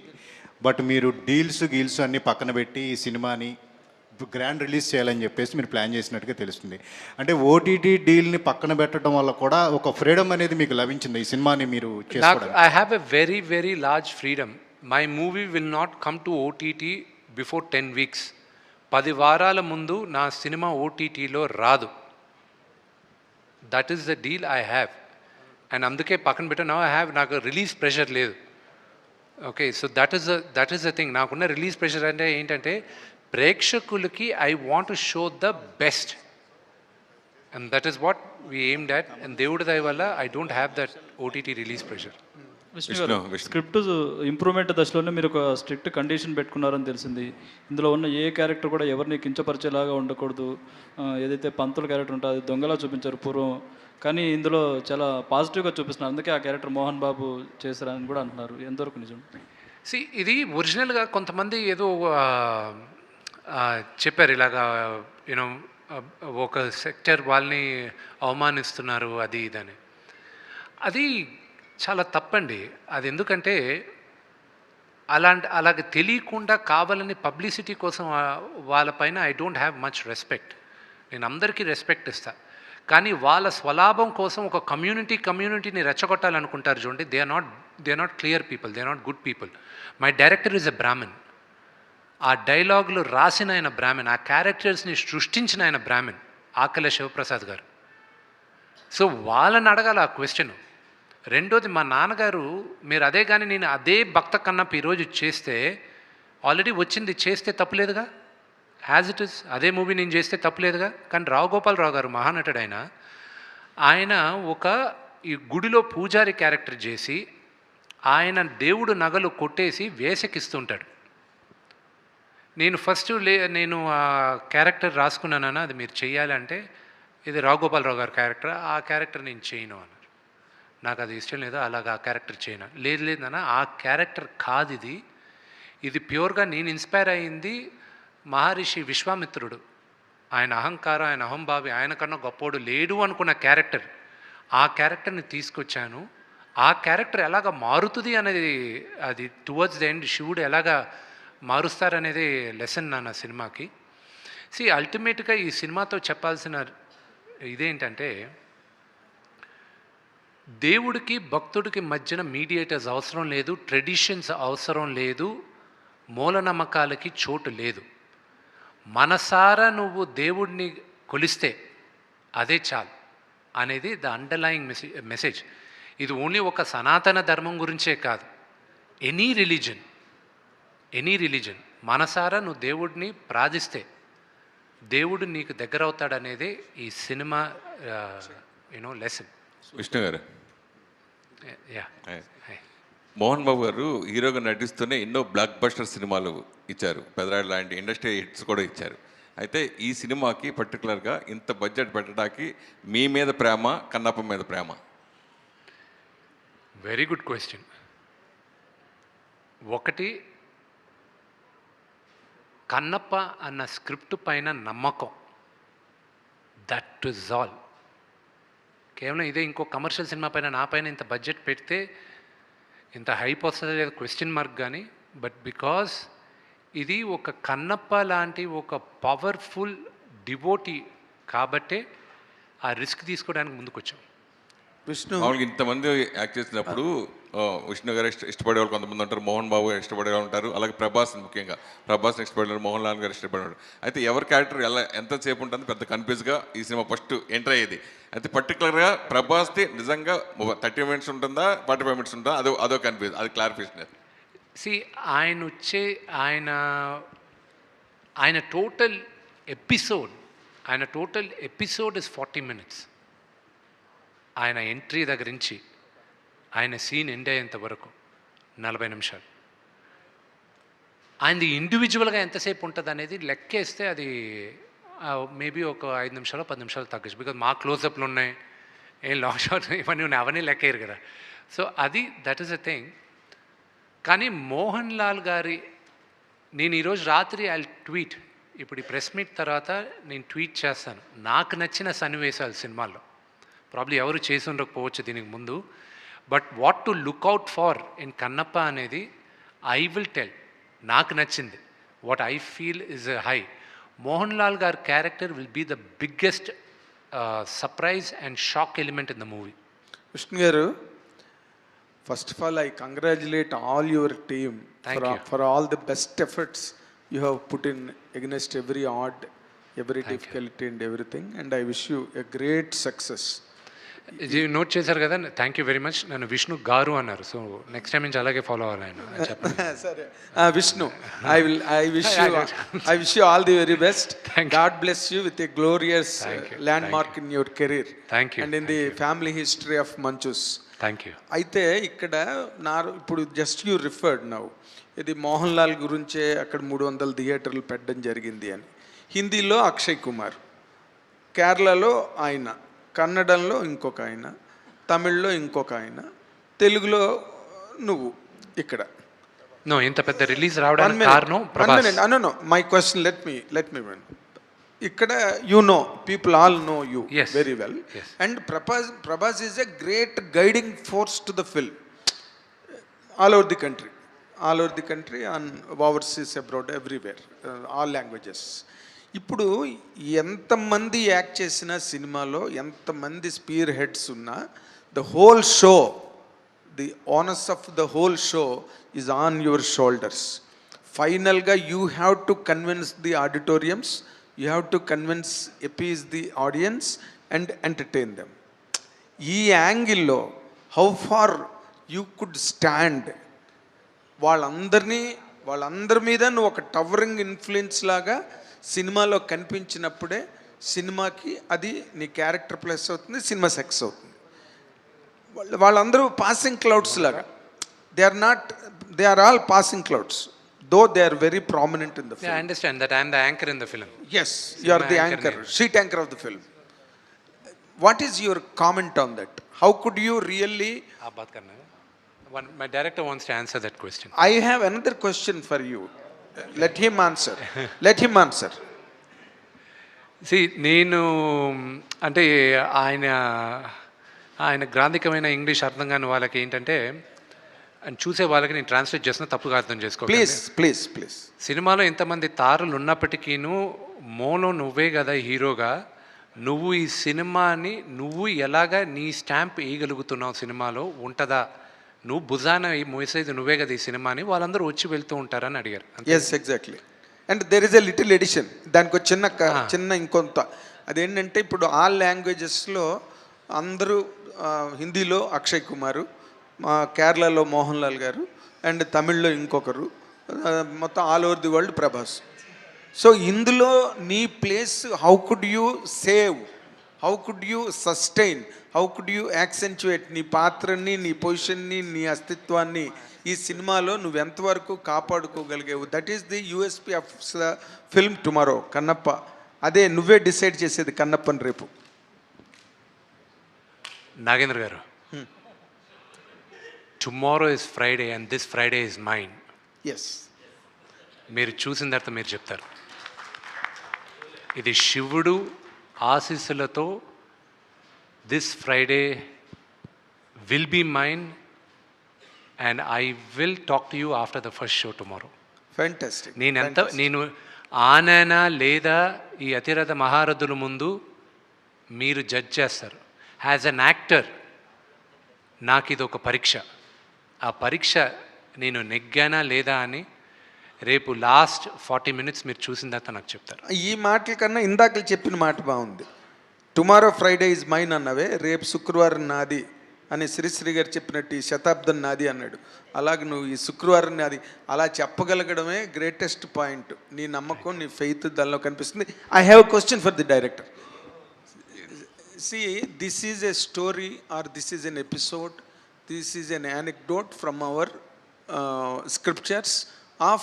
బట్ మీరు గీల్స్ అన్ని పక్కన పెట్టి ఈ సినిమాని గ్రాండ్ రిలీజ్ చేయాలని చెప్పేసి మీరు ప్లాన్ చేసినట్టుగా తెలుస్తుంది. అంటే ఓటీటీ డీల్ని పక్కన పెట్టడం వల్ల కూడా ఒక ఫ్రీడమ్ అనేది మీకు లభించింది ఈ సినిమాని మీరు చేసుకోవడానికి? I have a very very large freedom. My movie will not come to OTT before 10 weeks. 10 వారాల ముందు నా సినిమా ఓటీటీలో రాదు. That is the deal I have. And అందుకే పక్కన పెట్టా. నాకు రిలీజ్ ప్రెషర్ లేదు. Okay, so that is the thing. నాకున్న రిలీజ్ ప్రెషర్ అంటే ఏంటంటే, ప్రేక్షకులకి I want to show the best, and that is what we aimed at. And దేవుడి దయ వల్ల I don't have that OTT release pressure. Script improvement దశలోనే మీరు ఒక స్ట్రిక్ట్ కండిషన్ పెట్టుకున్నారని తెలిసింది. ఇందులో ఉన్న ఏ క్యారెక్టర్ కూడా ఎవరిని కించపరిచేలాగా ఉండకూడదు. ఏదైతే పంతుల క్యారెక్టర్ ఉంటుందో అది దొంగలా చూపించారు పూర్వం, కానీ ఇందులో చాలా పాజిటివ్గా చూపిస్తున్నారు. అందుకే ఆ క్యారెక్టర్ మోహన్ బాబు చేశారని కూడా అంటున్నారు. ఎంతవరకు నిజం? ఇది ఒరిజినల్గా కొంతమంది ఏదో చెప్పారు ఇలాగా, యూనో ఒక సెక్టర్ వాళ్ళని అవమానిస్తున్నారు అది ఇదని. అది చాలా తప్పండి. అది ఎందుకంటే అలాగే తెలియకుండా కావాలని పబ్లిసిటీ కోసం వాళ్ళపైన I don't have much respect. నేను అందరికీ రెస్పెక్ట్ ఇస్తాను, కానీ వాళ్ళ స్వలాభం కోసం ఒక కమ్యూనిటీని రెచ్చగొట్టాలనుకుంటారు చూడండి. They are not clear people, they are not good people. My director is a Brahmin. ఆ డైలాగులు రాసిన ఆయన బ్రాహ్మణ్, ఆ క్యారెక్టర్స్ని సృష్టించిన ఆయన బ్రాహ్మణ్, ఆకల శివప్రసాద్ గారు. సో వాళ్ళని అడగాలి ఆ క్వశ్చన్. రెండోది, మా నాన్నగారు, మీరు అదే కానీ నేను అదే భక్త కన్నప్ప ఈరోజు చేస్తే, ఆల్రెడీ వచ్చింది చేస్తే తప్పులేదుగా, యాజ్ ఇట్ ఇస్ అదే మూవీ నేను చేస్తే తప్పులేదుగా. కానీ రావు గోపాలరావు గారు మహానటుడు, ఆయన ఒక ఈ గుడిలో పూజారి క్యారెక్టర్ చేసి ఆయన దేవుడు నగలు కొట్టేసి వేసకిస్తుంటాడు. నేను నేను ఆ క్యారెక్టర్ రాసుకున్నానన్నా, అది మీరు చెయ్యాలంటే ఇది రావు గోపాలరావు గారి క్యారెక్టర్, ఆ క్యారెక్టర్ నేను చేయను అన్నారు. నాకు అది ఇష్టం లేదు, అలాగా ఆ క్యారెక్టర్ చేయను. లేదన్నా ఆ క్యారెక్టర్ కాదు ఇది ప్యూర్గా నేను ఇన్స్పైర్ అయ్యింది మహర్షి విశ్వామిత్రుడు. ఆయన అహంకారం, ఆయన అహంభావి, ఆయన కన్నా గొప్పోడు లేడు అనుకున్న క్యారెక్టర్, ఆ క్యారెక్టర్ని తీసుకొచ్చాను. ఆ క్యారెక్టర్ ఎలాగ మారుతుంది అనేది, అది టువర్డ్స్ ద ఎండ్ శివుడు ఎలాగా మారుస్తారనేది లెసన్ నా సినిమాకి. అల్టిమేట్గా ఈ సినిమాతో చెప్పాల్సిన ఇదేంటంటే, దేవుడికి భక్తుడికి మధ్యన మీడియేటర్స్ అవసరం లేదు, ట్రెడిషన్స్ అవసరం లేదు, మూలనమ్మకాలకి చోటు లేదు. మనసారా నువ్వు దేవుడిని కొలిస్తే అదే చాలు అనేది ద అండర్లయింగ్ మెసేజ్. ఇది ఓన్లీ ఒక సనాతన ధర్మం గురించే కాదు, ఎనీ రిలీజన్ మనసారా నువ్వు దేవుడిని ప్రార్థిస్తే దేవుడు నీకు దగ్గర అవుతాడనేదే ఈ సినిమా లెసన్. విష్ణు గారు, యా. మోహన్ బాబు గారు హీరోగా నటిస్తూనే ఎన్నో బ్లాక్ బస్టర్ సినిమాలు ఇచ్చారు, పెదరాడు లాంటి ఇండస్ట్రీ హిట్స్ కూడా ఇచ్చారు. అయితే ఈ సినిమాకి పర్టికులర్గా ఇంత బడ్జెట్ పెట్టడానికి మీ మీద ప్రేమ, కన్నప్ప మీద ప్రేమ? Very good question. ఒకటి, కన్నప్ప అన్న స్క్రిప్ట్ పైన నమ్మకం, దట్ ఇస్ ఆల్. కేవలం ఇదే ఇంకో కమర్షియల్ సినిమా పైన నా పైన ఇంత బడ్జెట్ పెడితే ఇంత హైప్ వస్తుందో లేదా క్వశ్చన్ మార్క్, కానీ బట్ బికాస్ ఇది ఒక కన్నప్ప లాంటి ఒక పవర్ఫుల్ డివోటీ కాబట్టే ఆ రిస్క్ తీసుకోవడానికి ముందుకు వచ్చాం. విష్ణు మామూలుగా ఇంతమంది యాక్ట్ చేసినప్పుడు విష్ణు గారు ఇష్టపడే వాళ్ళు కొంతమంది ఉంటారు, మోహన్ బాబు గారు ఇష్టపడే వాళ్ళు ఉంటారు, అలాగే ప్రభాస్, ముఖ్యంగా ప్రభాస్ని ఇష్టపడేవారు, మోహన్ లాల్ గారు ఇష్టపడేవాడు. అయితే ఎవరి క్యారెక్టర్ ఎంతసేపు ఉంటుంది పెద్ద కన్ఫ్యూజ్గా ఈ సినిమా ఫస్ట్ ఎంటర్ అయ్యేది. అయితే పర్టికులర్గా ప్రభాస్ది నిజంగా 30 మినిట్స్ ఉంటుందా, 45 మినిట్స్ ఉంటుందా, అదో కన్ఫ్యూజ్, అది క్లారిఫికేషన్. ఆయన టోటల్ ఎపిసోడ్ ఇస్ 40 minutes. ఆయన ఎంట్రీ దగ్గర నుంచి ఆయన సీన్ ఎండ్ అయ్యేంత వరకు 40 నిమిషాలు. ఆయనది ఇండివిజువల్గా ఎంతసేపు ఉంటుంది అనేది లెక్కేస్తే అది మేబీ ఒక 5 నిమిషాలు 10 నిమిషాలు తగ్గచ్చు. బికాజ్ మా క్లోజప్లు ఉన్నాయి, ఏం లాంగ్ షాట్ ఇవన్నీ ఉన్నాయి, అవన్నీ లెక్కేయరు కదా. సో అది దట్ ఈస్ అ థింగ్. కానీ మోహన్ లాల్ గారి, నేను ఈరోజు రాత్రి ఐ ట్వీట్, ఇప్పుడు ఈ ప్రెస్ మీట్ తర్వాత నేను ట్వీట్ చేస్తాను నాకు నచ్చిన సన్నివేశాలు సినిమాల్లో. ప్రాబ్లీ ఎవరు చేసి ఉండకపోవచ్చు దీనికి ముందు, but what to look out for in Kannappa అనేది ఐ విల్ టెల్. నాకు నచ్చింది, what I feel is high. Mohan Lal గారి character will be the biggest surprise and shock element in the movie. Vishnu గారు, first of all I congratulate all your team for all the best efforts you have put in against every odd, every difficulty and everything, and I wish you a great success. ఇది note చేశారు కదా, thank you very much. నన్ను విష్ణు గారు అన్నారు, so next time నుంచి అలాగే follow అవ్వాలి ఆయన. సరే Vishnu, I wish you all the very best. God bless you with a glorious landmark in your career. Thank you. And in the family history of Manchus. Thank you. అయితే ఇక్కడ ఇప్పుడు just you referred now, ఇది మోహన్ లాల్ గురించే అక్కడ 300 థియేటర్లు పెట్టడం జరిగింది అని. హిందీలో అక్షయ్ కుమార్, కేరళలో ఆయన, కన్నడంలో ఇంకొక ఆయన, తమిళ్లో ఇంకొక ఆయన, తెలుగులో నువ్వు. ఇక్కడ ఇంత పెద్ద రిలీజ్ రావడానికి కారణం my question, let me win. ఇక్కడ people all know you very well, and Prabhas is a great guiding force to the film all over the country on overseas, abroad, everywhere, all languages. ఇప్పుడు ఎంతమంది act చేసిన సినిమాలో ఎంతమంది spearheads ఉన్నా, the whole show, the honours of the whole show is on your shoulders. ఫైనల్గా you have to convince the auditoriums, you have to appease the audience and entertain them. ఈ యాంగిల్లో how far you could stand, వాళ్ళందరి మీద నువ్వు ఒక towering influence లాగా సినిమాలో కనిపించినప్పుడే సినిమాకి అది నీ క్యారెక్టర్ ప్లస్ అవుతుంది, సినిమా సక్సెస్ అవుతుంది. వాళ్ళందరూ పాసింగ్ క్లౌడ్స్ లాగా, they are all passing clouds, though they are very prominent in the film. I understand that I am the anchor in the film. Yes, you are the anchor, sheet anchor of the film. What is your comment on that? How could you really... My director wants to answer that question. I have another question for you. Let him answer. See, నేను అంటే ఆయన గ్రాంధికమైన English అర్థం కాని వాళ్ళకి ఏంటంటే, అని చూసే వాళ్ళకి నేను ట్రాన్స్లేట్ చేసిన తప్పుగా అర్థం చేసుకో. ప్లీజ్. సినిమాలో ఎంతమంది తారులు ఉన్నప్పటికీను మోలో నువ్వే కదా హీరోగా, నువ్వు ఈ సినిమాని నువ్వు ఎలాగా నీ స్టాంప్ వేయగలుగుతున్నావు సినిమాలో ఉంటుందా, నువ్వు భుజాన మోసేది నువ్వే కదా ఈ సినిమాని, వాళ్ళందరూ వచ్చి వెళ్తూ ఉంటారని అడిగారు. Yes, exactly. And there is a little edition, దానికి ఒక చిన్న ఇంకొంత, అదేంటంటే ఇప్పుడు ఆల్ లాంగ్వేజెస్లో అందరూ, హిందీలో అక్షయ్ కుమారు, కేరళలో మోహన్ లాల్ గారు, అండ్ తమిళ్లో ఇంకొకరు, మొత్తం all over the world Prabhas. So ఇందులో నీ place, how could you save, how could you sustain, how could you accentuate నీ పాత్రని, నీ పొజిషన్ని, నీ అస్తిత్వాన్ని ఈ సినిమాలో నువ్వు ఎంతవరకు కాపాడుకోగలిగావు? That is the USP of film tomorrow. Kannappa అదే నువ్వే డిసైడ్ చేసేది కన్నప్పని రేపు. నాగేంద్ర గారు, tomorrow is Friday and this Friday is mine. Yes, మీరు చూసిన తర్వాత మీరు చెప్తారు. ఇది శివుడు ఆశీస్సులతో this Friday will be mine and I will talk to you after the first show tomorrow. Fantastic. నేను ఆననా లేదా ఈ అతిరథ మహారథుల ముందు మీరు జడ్జ్ చేస్తారు. యాజ్ అన్ యాక్టర్ నాకు ఇది ఒక పరీక్ష. ఆ పరీక్ష నేను నెగ్గానా లేదా అని రేపు లాస్ట్ 40 minutes మీరు చూసిన తర్వాత నాకు చెప్తారు. ఈ మాటల కన్నా ఇందాక చెప్పిన మాట బాగుంది. టుమారో ఫ్రైడే ఇస్ మైన్ అన్నవే, రేపు శుక్రవారం నాది అని శ్రీశ్రీ గారు చెప్పినట్టు ఈ శతాబ్దం నాది అన్నాడు. అలాగే నువ్వు ఈ శుక్రవారం నాది అలా చెప్పగలగడమే గ్రేటెస్ట్ పాయింట్. నీ నమ్మకం, నీ ఫెయిత్ దానిలో కనిపిస్తుంది. I have a question for the director. See, this is a story or this is an episode, this is an anecdote from our scriptures of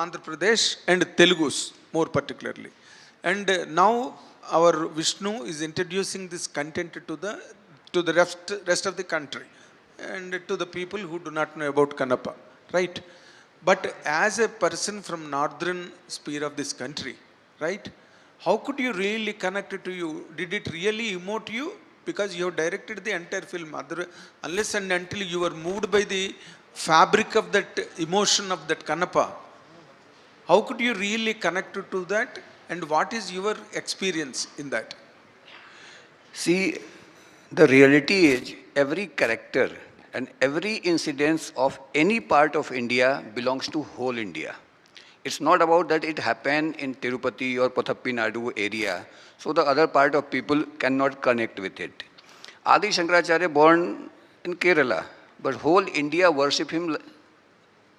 Andhra Pradesh and Telugus more particularly. And now our Vishnu is introducing this content to the rest of the country and to the people who do not know about Kannappa, right? But as a person from northern sphere of this country, right? How could you really connect it to you? Did it really emote you? Because you have directed the entire film. Unless and until you were moved by the fabric of that emotion of that Kannappa, how could you really connect to that? And what is your experience in that? See, the reality is every character and every incidence of any part of India belongs to whole India. It's not about that it happened in Tirupati or Pathappi Nadu area, so the other part of people cannot connect with it. Adi Shankaracharya born in Kerala, but whole India worship him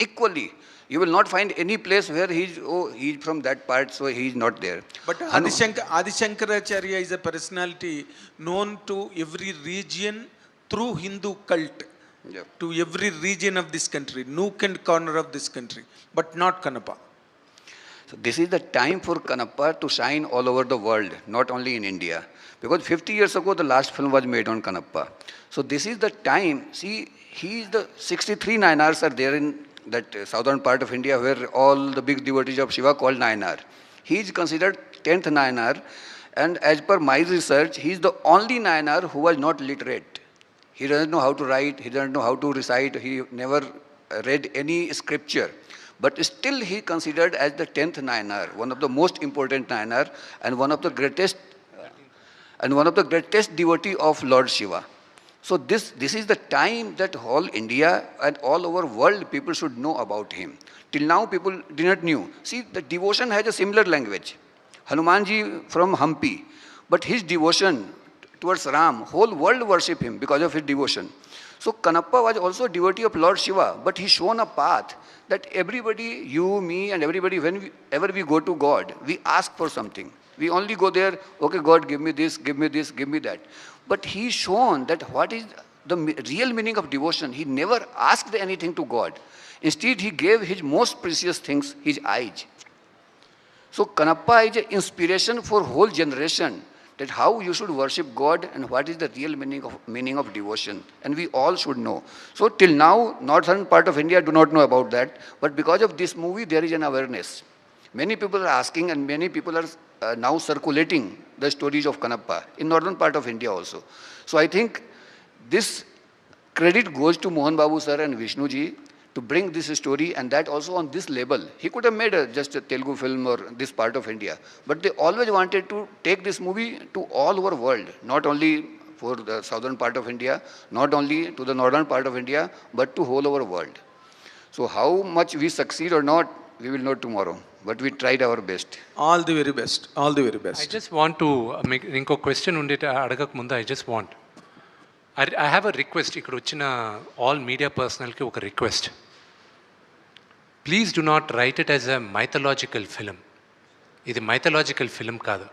equally. You will not find any place where he's from that part, so he's not there. But Adi Shankaracharya is a personality known to every region through Hindu cult. Yep. To every region of this country, nook and corner of this country, but not Kannappa. So this is the time for Kannappa to shine all over the world, not only in India. Because 50 years ago, the last film was made on Kannappa. So this is the time. See, the 63 Nayanars are there in that southern part of India where all the big devotees of Shiva called Nayanar. He is considered 10th Nayanar, and as per my research, he is the only Nayanar who was not literate. He doesn't know how to write, he doesn't know how to recite, he never read any scripture. But still he considered as the 10th Nayanar, one of the most important Nayanar and one of the greatest devotee of Lord Shiva. So this is the time that whole India and all over world people should know about him. Till now people did not knew. See, the devotion has a similar language. Hanumanji from Hampi, but his devotion towards Ram, whole world worship him because of his devotion. So Kannappa was also a devotee of Lord Shiva, but he shown a path that everybody, you, me and everybody, whenever we go to God, we ask for something. We only go there, okay God, give me this, give me this, give me that. But he shown that what is the real meaning of devotion. He never asked anything to God. Instead, he gave his most precious things, his eyes. So Kannappa is an inspiration for whole generation, that how you should worship God and what is the real meaning of devotion. And we all should know. So till now, northern part of India do not know about that. But because of this movie, there is an awareness. Many people are asking and many people are now circulating the stories of Kannappa in northern part of India also. So I think this credit goes to Mohan Babu sir and Vishnu ji to bring this story, and that also on this level. He could have made just a Telugu film or this part of India, but they always wanted to take this movie to all over world, not only for the southern part of India, not only to the northern part of India, but to whole over world. So how much we succeed or not, we will know tomorrow, but we tried our best. All the very best. All the very best. I just want to make inko question undite adagak mundu. I have a request. Ikkada vachina all media personnel ki oka request. Please do not write it as a mythological film. ఇది mythological film కాదు,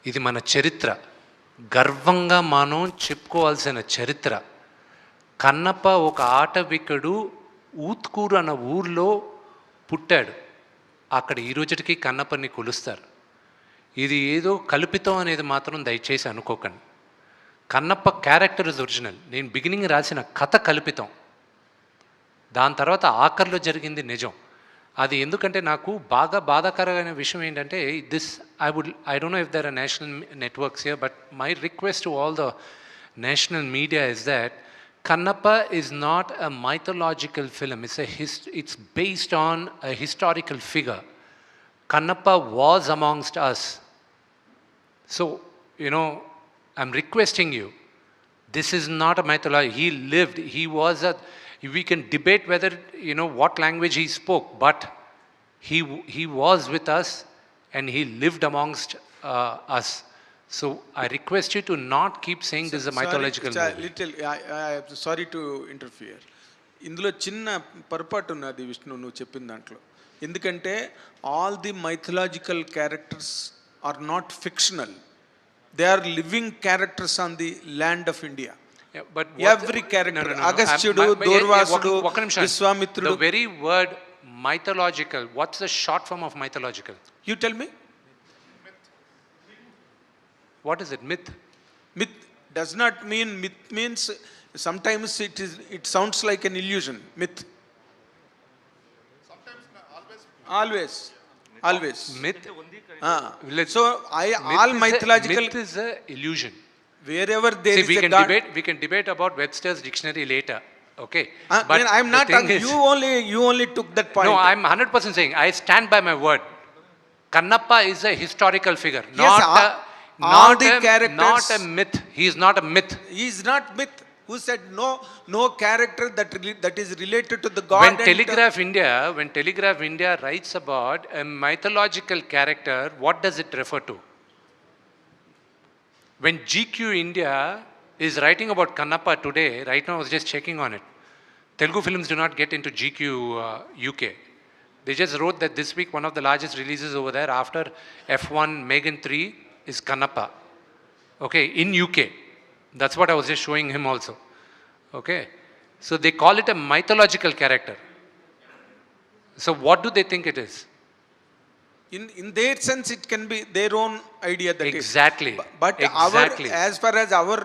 ఇది మన చరిత్ర. గర్వంగా మనం చెప్పుకోవాల్సిన చరిత్ర. కన్నప్ప ఒక ఆటవికుడు ఊత్కూరు అన్న ఊర్లో పుట్టాడు. అక్కడ ఈ రోజుకి కన్నప్పని కొలుస్తారు. ఇది ఏదో కల్పితం అనేది మాత్రం దయచేసి అనుకోకండి. Kannappa character is original. నేను బిగినింగ్ రాసిన కథ కల్పితం, దాని తర్వాత ఆఖరిలో జరిగింది నిజం. అది ఎందుకంటే నాకు బాగా బాధాకరమైన విషయం ఏంటంటే I don't know if there are national networks here, but my request to all the national media is that Kannappa is not a mythological film. It's based on a historical figure. Kannappa was amongst us. So, I'm requesting you, this is not a mythology. He lived, we can debate whether, what language he spoke, but he was with us and he lived amongst us. So I request you to not keep saying this is a mythological movie. Sorry to interfere. ఇందులో చిన్న పొరపాటు ఉన్నది విష్ణు నువ్వు చెప్పిన దాంట్లో. ఎందుకంటే all the mythological characters are not fictional, they are living characters on the land of India. But every character, Agasthyudu, Durvasudu, Vishwamitra. The very word mythological, what's the short form of mythological? You tell me. What is it? Myth? Myth does not mean, myth means sometimes it sounds like an illusion. Myth. Always. Myth. So all mythological. Myth is a illusion. Wherever there is a God. We can debate about Webster's dictionary later. Okay. But I'm not talking. You only took that point. No, I'm 100% saying I stand by my word. Kannappa is a historical figure, not a myth. He is not a myth. He is not myth. Who said no character that is related to the God? When Telegraph India writes about a mythological character, what does it refer to? When GQ India is writing about Kannappa today, right now I was just checking on it. Telugu films do not get into GQ UK. They just wrote that this week one of the largest releases over there after F1 Megan 3 is Kannappa. Okay, in UK. That's what I was just showing him also. Okay. So they call it a mythological character. So what do they think it is? In their sense, it can be their own idea. Exactly. But exactly. As far as our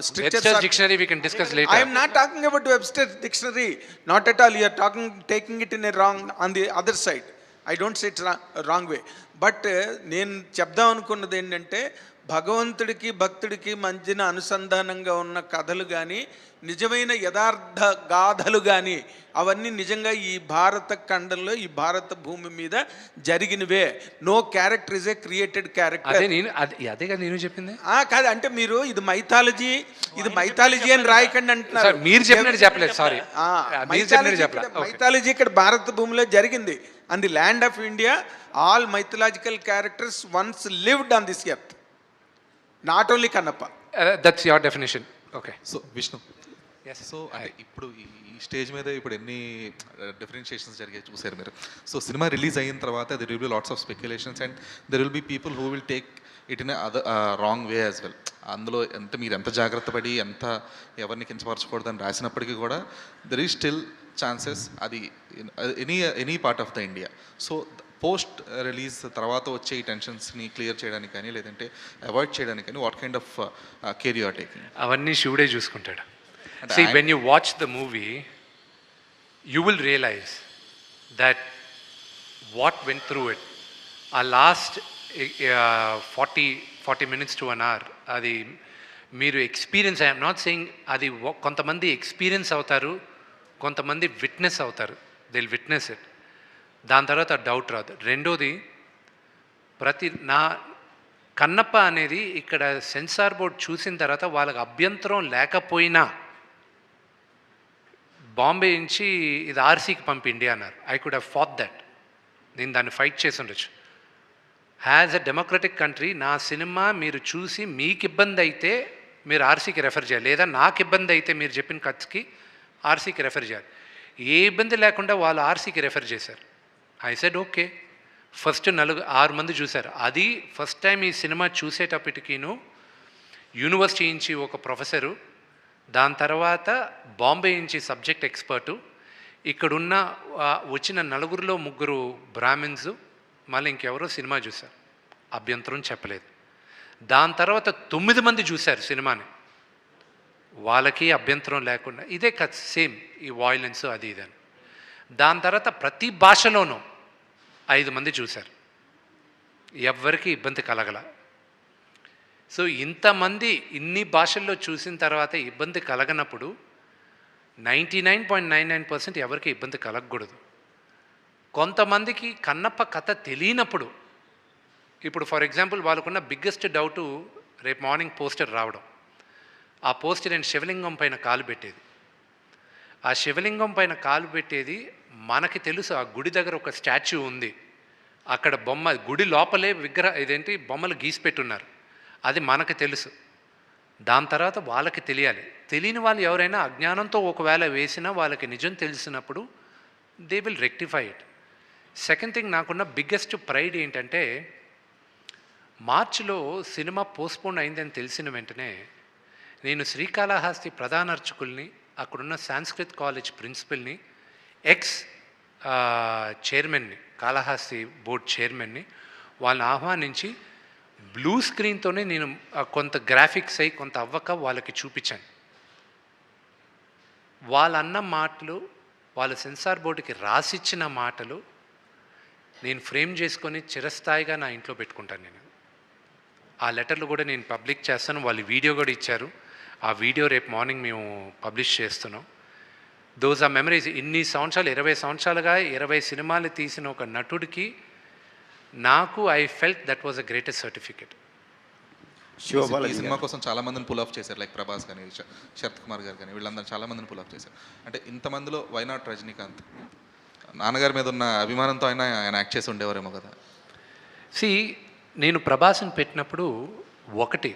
strictures Webster's dictionary we can discuss later. I am not talking about Webster's dictionary. Not at all. You are taking it in a wrong, on the other side. I don't say it wrong way. But నేను చెప్దాం అనుకున్నది ఏంటంటే భగవంతుడికి భక్తుడికి మధ్యన అనుసంధానంగా ఉన్న కథలు కానీ నిజమైన యథార్థ గాథలు కానీ అవన్నీ నిజంగా ఈ భారత ఖండంలో ఈ భారత భూమి మీద జరిగినవే. No character is a created character. అదే కదా నేను చెప్పింది. కాదు అంటే మీరు ఇది మైథాలజీ అని రాయకండి అంటున్నారు. మీరు చెప్పినట్టు చెప్పలేదు. సారీ, మైథాలజీ ఇక్కడ భారత భూమిలో జరిగింది. On the land of India, all mythological characters once lived on this earth. Not only Kannappa. That's your definition. Okay. So, Vishnu. Yes. So, ఇప్పుడు ఈ స్టేజ్ మీద ఇప్పుడు ఎన్ని డిఫరెన్షియేషన్స్ జరిగాయి చూసారు మీరు. సో సినిమా రిలీజ్ అయిన తర్వాత there will be lots of speculations and there will be people who will take it in wrong way as well. అందులో మీరు ఎంత జాగ్రత్త పడి ఎంత ఎవరిని కించపరచకూడదని రాసినప్పటికీ కూడా దెర్ ఈజ్ స్టిల్ ఛాన్సెస్ అది any part of the India. So post release తర్వాత వచ్చే ఈ టెన్షన్స్ని క్లియర్ చేయడానికి కానీ లేదంటే అవాయిడ్ చేయడానికి కానీ what kind of care you are taking? అవన్నీ శివుడే చూసుకుంటాడు. See, when you watch the movie, you will realize that what went through it. Our last 40 minutes to an hour, అది మీరు ఎక్స్పీరియన్స్, ఐఎమ్ నాట్ సెయింగ్ అది కొంతమంది experience అవుతారు, కొంతమంది witness అవుతారు. They will witness it. దాని తర్వాత డౌట్ రాదు. రెండోది, నా కన్నప్ప అనేది ఇక్కడ సెన్సార్ బోర్డ్ చూసిన తర్వాత వాళ్ళకి అభ్యంతరం లేకపోయినా బాంబే నుంచి ఇది ఆర్సీకి పంపిండి అన్నారు. I could have fought that. నేను దాన్ని ఫైట్ చేసి ఉండొచ్చు. హ్యాజ్ ఎ డెమోక్రటిక్ కంట్రీ నా సినిమా మీరు చూసి మీకు ఇబ్బంది అయితే మీరు ఆర్సీకి రెఫర్ చేయాలి, లేదా నాకు ఇబ్బంది అయితే మీరు చెప్పిన ఖర్చుకి ఆర్సీకి రెఫర్ చేయాలి. ఏ ఇబ్బంది లేకుండా వాళ్ళు ఆర్సీకి రెఫర్ చేశారు. I said okay. ఫస్ట్ 6 మంది చూశారు. అది ఫస్ట్ టైం ఈ సినిమా చూసేటప్పటికీను యూనివర్సిటీ నుంచి ఒక ప్రొఫెసరు, దాని తర్వాత బాంబే నుంచి సబ్జెక్ట్ ఎక్స్పర్టు, ఇక్కడున్న వచ్చిన నలుగురిలో 3 బ్రాహ్మిన్స్, మళ్ళీ ఇంకెవరో సినిమా చూశారు, అభ్యంతరం చెప్పలేదు. దాని తర్వాత 9 మంది చూశారు సినిమాని, వాళ్ళకి అభ్యంతరం లేకుండా. ఇదే కదా సేమ్ ఈ వాయిలెన్స్ అది ఇదని. దాని తర్వాత ప్రతి భాషలోనూ 5 మంది చూశారు, ఎవ్వరికి ఇబ్బంది కలగల. సో ఇంతమంది ఇన్ని భాషల్లో చూసిన తర్వాత ఇబ్బంది కలగనప్పుడు 99.99% ఎవరికి ఇబ్బంది కలగకూడదు. కొంతమందికి కన్నప్ప కథ తెలియనప్పుడు, ఇప్పుడు ఫర్ ఎగ్జాంపుల్ వాళ్ళకున్న బిగ్గెస్ట్ డౌటు రేపు మార్నింగ్ పోస్టర్ రావడం. ఆ పోస్టర్ నేను శివలింగం పైన కాలు పెట్టేది. ఆ శివలింగం పైన కాలు పెట్టేది మనకి తెలుసు, ఆ గుడి దగ్గర ఒక స్టాచ్యూ ఉంది, అక్కడ బొమ్మ, గుడి లోపలే బొమ్మలు గీసి పెట్టున్నారు, అది మనకు తెలుసు. దాని తర్వాత వాళ్ళకి తెలియాలి. తెలియని వాళ్ళు ఎవరైనా అజ్ఞానంతో ఒకవేళ వేసినా వాళ్ళకి నిజం తెలిసినప్పుడు they will rectify it. Second thing, నాకున్న బిగ్గెస్ట్ ప్రైడ్ ఏంటంటే, మార్చిలో సినిమా పోస్ట్పోన్ అయిందని తెలిసిన వెంటనే నేను శ్రీకాళహస్తి ప్రధాన అర్చకుల్ని, అక్కడున్న సాంస్కృత్ కాలేజ్ ప్రిన్సిపల్ని, ఎక్స్ చైర్మన్ని, కాళహస్తి బోర్డ్ చైర్మన్ని, వాళ్ళని ఆహ్వానించి బ్లూ స్క్రీన్తోనే నేను కొంత గ్రాఫిక్స్ అయి కొంత అవ్వక వాళ్ళకి చూపించాను. వాళ్ళన్న మాటలు, వాళ్ళ సెన్సార్ బోర్డుకి రాసిచ్చిన మాటలు నేను ఫ్రేమ్ చేసుకొని చిరస్థాయిగా నా ఇంట్లో పెట్టుకుంటాను. నేను ఆ లెటర్లు కూడా నేను పబ్లిక్ చేస్తాను. వాళ్ళు వీడియో కూడా ఇచ్చారు. ఆ వీడియో రేపు మార్నింగ్ మేము పబ్లిష్ చేస్తున్నాం. Those are memories. ఇన్ని సంవత్సరాలు, 20 సంవత్సరాలుగా 20 సినిమాలు తీసిన ఒక నటుడికి నాకు I felt that was a greatest certificate. ఈ సినిమా కోసం చాలా మందిని పుల్ ఆఫ్ చేశారు, లైక్ ప్రభాస్ కానీ శరత్ కుమార్ గారు కానీ, వీళ్ళందరూ చాలా మందిని పుల్ ఆఫ్ చేశారు. అంటే ఇంతమందిలో వై నాట్ రజనీకాంత్? నాన్నగారి మీద ఉన్న అభిమానంతో ఆయన యాక్ట్ చేసి ఉండేవారేమో కదా. నేను ప్రభాస్ని పెట్టినప్పుడు ఒకటి,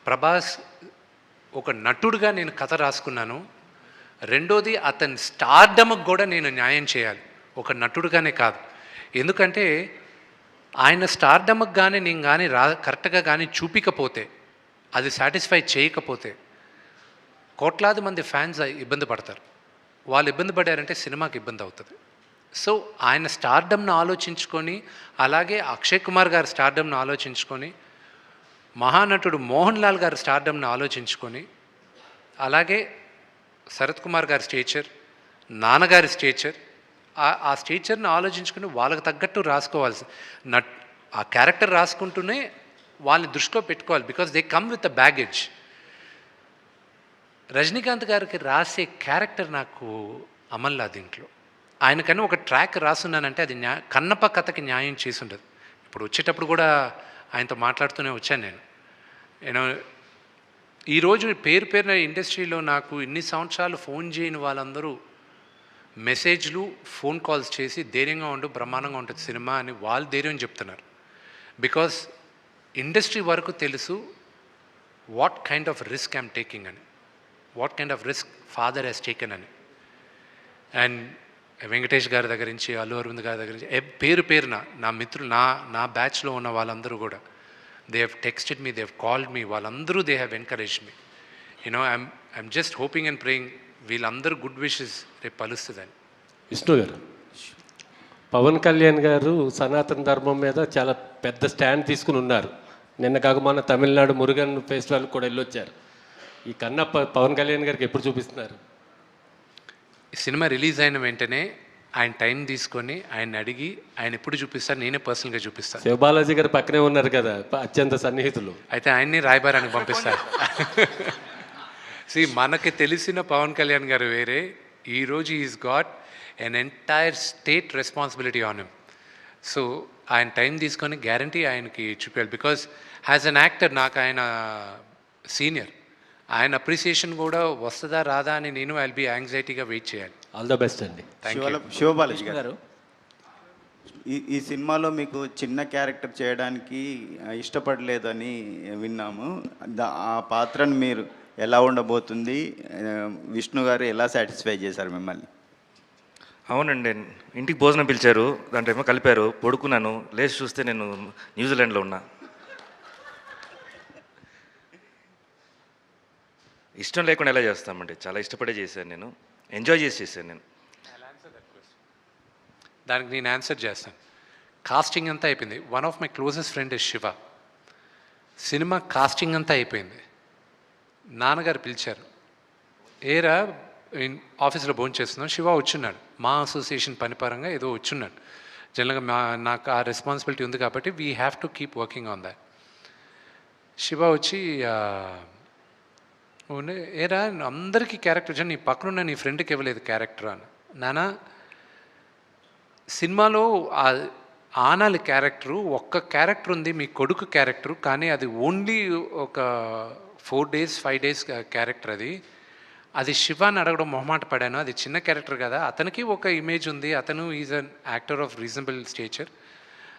ప్రభాస్ ఒక నటుడుగా నేను కథ రాసుకున్నాను. రెండోది, అతని స్టార్డమ్కి కూడా నేను న్యాయం చేయాలి, ఒక నటుడుగానే కాదు. ఎందుకంటే ఆయన స్టార్డమ్కి కానీ నేను కానీ కరెక్ట్గా కానీ చూపించకపోతే, అది సాటిస్ఫై చేయకపోతే కోట్లాది మంది ఫ్యాన్స్ ఇబ్బంది పడతారు. వాళ్ళు ఇబ్బంది పడారంటే సినిమాకి ఇబ్బంది అవుతుంది. సో ఆయన స్టార్డమ్ను ఆలోచించుకొని, అలాగే అక్షయ్ కుమార్ గారి స్టార్డమ్ను ఆలోచించుకొని, మహానటుడు మోహన్ లాల్ గారి స్టార్డమ్ను ఆలోచించుకొని, అలాగే శరత్ కుమార్ గారి స్టేచర్, నాన్నగారి స్టేచర్, ఆ స్టేచర్ని ఆలోచించుకుని వాళ్ళకి తగ్గట్టు రాసుకోవాల్సి, ఆ క్యారెక్టర్ రాసుకుంటూనే వాళ్ళని దృష్టిలో పెట్టుకోవాలి. Because they come with a baggage. Rajinikanth గారికి రాసే క్యారెక్టర్ నాకు అమల్లా దీంట్లో. ఆయనకన్నా ఒక ట్రాక్ రాసున్నానంటే అది కన్నప్ప కథకి న్యాయం చేసి ఉండదు. ఇప్పుడు వచ్చేటప్పుడు కూడా ఆయనతో మాట్లాడుతూనే వచ్చాను నేను. ఈరోజు పేరున ఇండస్ట్రీలో నాకు ఇన్ని సంవత్సరాలు ఫోన్ చేయని వాళ్ళందరూ మెసేజ్లు, ఫోన్ కాల్స్ చేసి ధైర్యంగా ఉండు, బ్రహ్మాండంగా ఉంటుంది సినిమా అని వాళ్ళు ధైర్యం చెప్తున్నారు. బికాస్ ఇండస్ట్రీ వరకు తెలుసు what kind of risk I'm taking అని, what kind of risk father has taken అని. అండ్ వెంకటేష్ గారి దగ్గర నుంచి, అల్లు అరవింద్ గారి దగ్గర నుంచి, పేరున నా మిత్రులు, నా బ్యాచ్లో ఉన్న వాళ్ళందరూ కూడా they have texted me, they have called me, వాళ్ళందరూ they have encouraged me. I'm just hoping and praying వీళ్ళందరూ గుడ్ విషెస్ రేపు పలుస్తుందని. విష్ణు గారు, పవన్ కళ్యాణ్ గారు సనాతన ధర్మం మీద చాలా పెద్ద స్టాండ్ తీసుకుని ఉన్నారు. నిన్న కాక మన తమిళనాడు మురుగన్ ఫెస్టివల్ కూడా వెళ్ళొచ్చారు. ఈ కన్నప్ప పవన్ కళ్యాణ్ గారికి ఎప్పుడు చూపిస్తున్నారు? సినిమా రిలీజ్ అయిన వెంటనే ఆయన టైం తీసుకొని ఆయన అడిగి ఆయన ఎప్పుడు చూపిస్తారు, నేనే పర్సనల్గా చూపిస్తాను. శివబాలాజీ గారు పక్కనే ఉన్నారు కదా, అత్యంత సన్నిహితులు. అయితే ఆయన్ని రాయబారానికి పంపిస్తారు. మనకి తెలిసిన పవన్ కళ్యాణ్ గారు వేరే. ఈరోజు is got an entire state responsibility on him. So ఆయన టైం తీసుకొని గ్యారంటీ ఆయనకి చూపించాలి. బికాజ్ యాజ్ అన్ యాక్టర్ నాకు ఆయన సీనియర్, ఆయన అప్రిసియేషన్ కూడా వస్తుందా రాదా అని నేను ఐల్ బి యాంగ్జైటీగా వెయిట్ చేయాలి. ఆల్ ద బెస్ట్ అండి. శివబాలాజీ గారు, ఈ సినిమాలో మీకు చిన్న క్యారెక్టర్ చేయడానికి ఇష్టపడలేదని విన్నాము. ఆ పాత్రను మీరు ఎలా ఉండబోతుంది, విష్ణు గారు ఎలా సాటిస్ఫై చేశారు మిమ్మల్ని? అవునండి, ఇంటికి భోజనం పిలిచారు, దాంట్లో ఏమో కలిపారు, పడుకున్నాను, లేచి చూస్తే నేను న్యూజిలాండ్లో ఉన్నా. ఇష్టం లేకుండా ఎలా చేస్తామండి, చాలా ఇష్టపడే చేశాను నేను, ఎంజాయ్ చేసి చేశాను నేను. దానికి నేను ఆన్సర్ చేస్తాను. కాస్టింగ్ అంతా అయిపోయింది. One of my closest friend is Shiva. Cinema casting అంతా అయిపోయింది. నాన్నగారు పిలిచారు, ఏరా ఆఫీస్లో భోజనం చేస్తున్నాం, శివ వచ్చున్నాడు. మా అసోసియేషన్ పనిపరంగా ఏదో వచ్చున్నాడు. జనరల్గా నాకు ఆ రెస్పాన్సిబిలిటీ ఉంది కాబట్టి we have to keep working on that. Shiva వచ్చి ఏరా అందరికీ క్యారెక్టర్ వచ్చాను, నీ పక్కనున్న నీ ఫ్రెండ్కి ఇవ్వలేదు క్యారెక్టర్ అని. నాన్న, సినిమాలో ఆనాలి క్యారెక్టరు ఒక్క క్యారెక్టర్ ఉంది, మీ కొడుకు క్యారెక్టరు, కానీ అది ఓన్లీ ఒక 4 days 5 days క్యారెక్టర్. అది శివాని అడగడం మొహమాట పడాను. అది చిన్న క్యారెక్టర్ కదా, అతనికి ఒక ఇమేజ్ ఉంది, అతను is an actor of reasonable stature,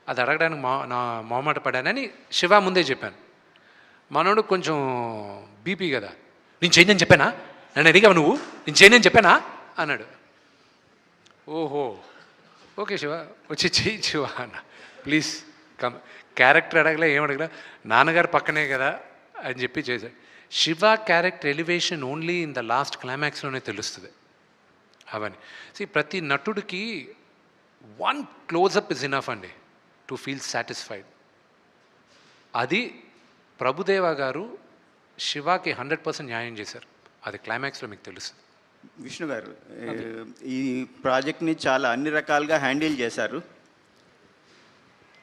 అది అడగడానికి నా మొహమాట పడానని శివ ముందే చెప్పాను. మనోడు కొంచెం బీపీ కదా, నేను చేయనని చెప్పానా, నన్ను అడిగావు నువ్వు, నేను చేయనని చెప్పానా అన్నాడు. ఓహో ఓకే శివ, వచ్చి చెయ్యి శివ అన్న, ప్లీజ్ కమ్. క్యారెక్టర్ అడగలే, ఏం అడగలే, నాన్నగారు పక్కనే కదా అని చెప్పి చేశాడు. Shiva character elevation only in the last క్లైమాక్స్లోనే తెలుస్తుంది అవన్నీ. ప్రతి నటుడికి 1 close-up ఇస్ ఇనఫ్ అండి టు ఫీల్ సాటిస్ఫైడ్. అది ప్రభుదేవా గారు శివాకి 100% న్యాయం చేశారు. అది క్లైమాక్స్లో మీకు తెలుస్తుంది. విష్ణు గారు, ఈ ప్రాజెక్ట్ని చాలా అన్ని రకాలుగా హ్యాండిల్ చేశారు.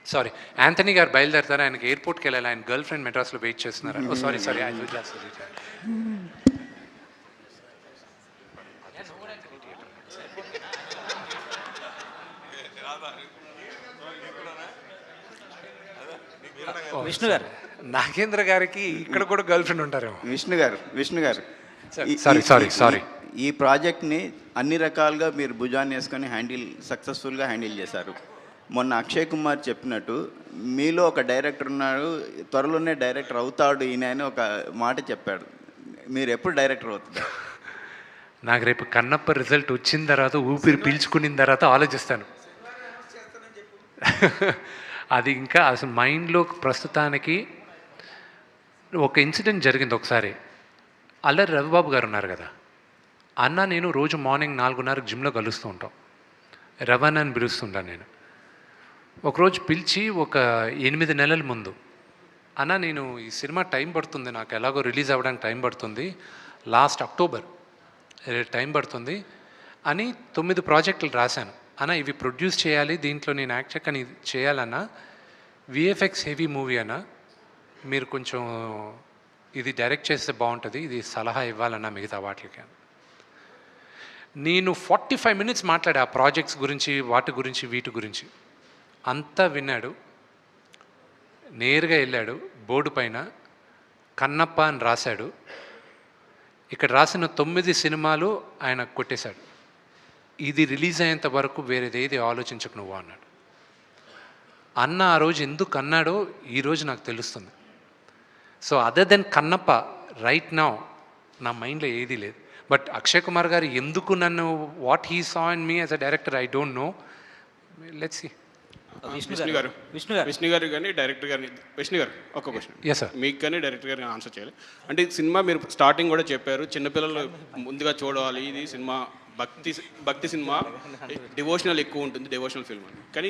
సారీ, యాంథనీ గారు బయలుదేరుతారు, ఆయనకి ఎయిర్పోర్ట్కి వెళ్ళాలి, ఆయన గర్ల్ ఫ్రెండ్ మెడ్రాస్లో వెయిట్ చేస్తున్నారు. Oh sorry I will just Vishnu గారు, నాగేంద్ర గారికి ఇక్కడ కూడా గర్ల్ ఫ్రెండ్ ఉంటారేమో. విష్ణు గారు సారీ ఈ ప్రాజెక్ట్ని అన్ని రకాలుగా మీరు భుజాన్ని వేసుకొని సక్సెస్ఫుల్గా హ్యాండిల్ చేశారు. మొన్న అక్షయ్ కుమార్ చెప్పినట్టు మీలో ఒక డైరెక్టర్ ఉన్నాడు, త్వరలోనే డైరెక్టర్ అవుతాడు ఈయన అని ఒక మాట చెప్పాడు. మీరు ఎప్పుడు డైరెక్టర్ అవుతారు? నాకు రేపు కన్నప్ప రిజల్ట్ వచ్చిన తర్వాత ఊపిరి పీల్చుకున్న తర్వాత ఆలోచిస్తాను. అది ఇంకా అసలు మైండ్లో ప్రస్తుతానికి ఒక ఇన్సిడెంట్ జరిగింది ఒకసారి. అల్లరి రవిబాబు గారు ఉన్నారు కదా, అన్న నేను రోజు మార్నింగ్ 4:30 జిమ్లో కలుస్తూ ఉంటాం. రవణ అని పిలుస్తుంటాను నేను. ఒకరోజు పిలిచి ఒక 8 నెలల ముందు, అన్న నేను ఈ సినిమా టైం పడుతుంది, నాకు ఎలాగో రిలీజ్ అవ్వడానికి టైం పడుతుంది, లాస్ట్ అక్టోబర్ టైం పడుతుంది అని 9 ప్రాజెక్టులు రాశాను. అన్న ఇవి ప్రొడ్యూస్ చేయాలి, దీంట్లో నేను యాక్ట్ కానీ చేయాలన్నా, విఎఫ్ఎక్స్ హెవీ మూవీ అన్న, మీరు కొంచెం ఇది డైరెక్ట్ చేస్తే బాగుంటుంది, ఇది సలహా ఇవ్వాలన్నా మిగతా వాటికి. నేను 45 minutes మాట్లాడా ఆ ప్రాజెక్ట్స్ గురించి, వాటి గురించి, వీటి గురించి. అంతా విన్నాడు. నేరుగా వెళ్ళాడు, బోర్డు పైన కన్నప్ప అని రాశాడు. ఇక్కడ రాసిన 9 సినిమాలు ఆయన కొట్టేశాడు. ఇది రిలీజ్ అయ్యేంత వరకు వేరేదేది ఆలోచించకు నువ్వు అన్నాడు. అన్న ఆ రోజు ఎందుకు అన్నాడో ఈరోజు నాకు తెలుస్తుంది. So other than Kannappa right now నా మైండ్లో ఏదీ లేదు. బట్ అక్షయ్ కుమార్ గారు ఎందుకు నన్ను, what he saw in me as a director, I don't know. Let's see. Vishnu గారు కానీ డైరెక్టర్ గారిని, విష్ణు గారు ఒక క్వశ్చన్. Yes, sir. మీకు కానీ డైరెక్టర్ గారిని ఆన్సర్ చేయాలి. అంటే సినిమా మీరు స్టార్టింగ్ కూడా చెప్పారు, చిన్నపిల్లలు ముందుగా చూడాలి, ఇది సినిమా భక్తి సినిమా, డివోషనల్ ఎక్కువ ఉంటుంది, డివోషనల్ ఫిల్మ్ అని. కానీ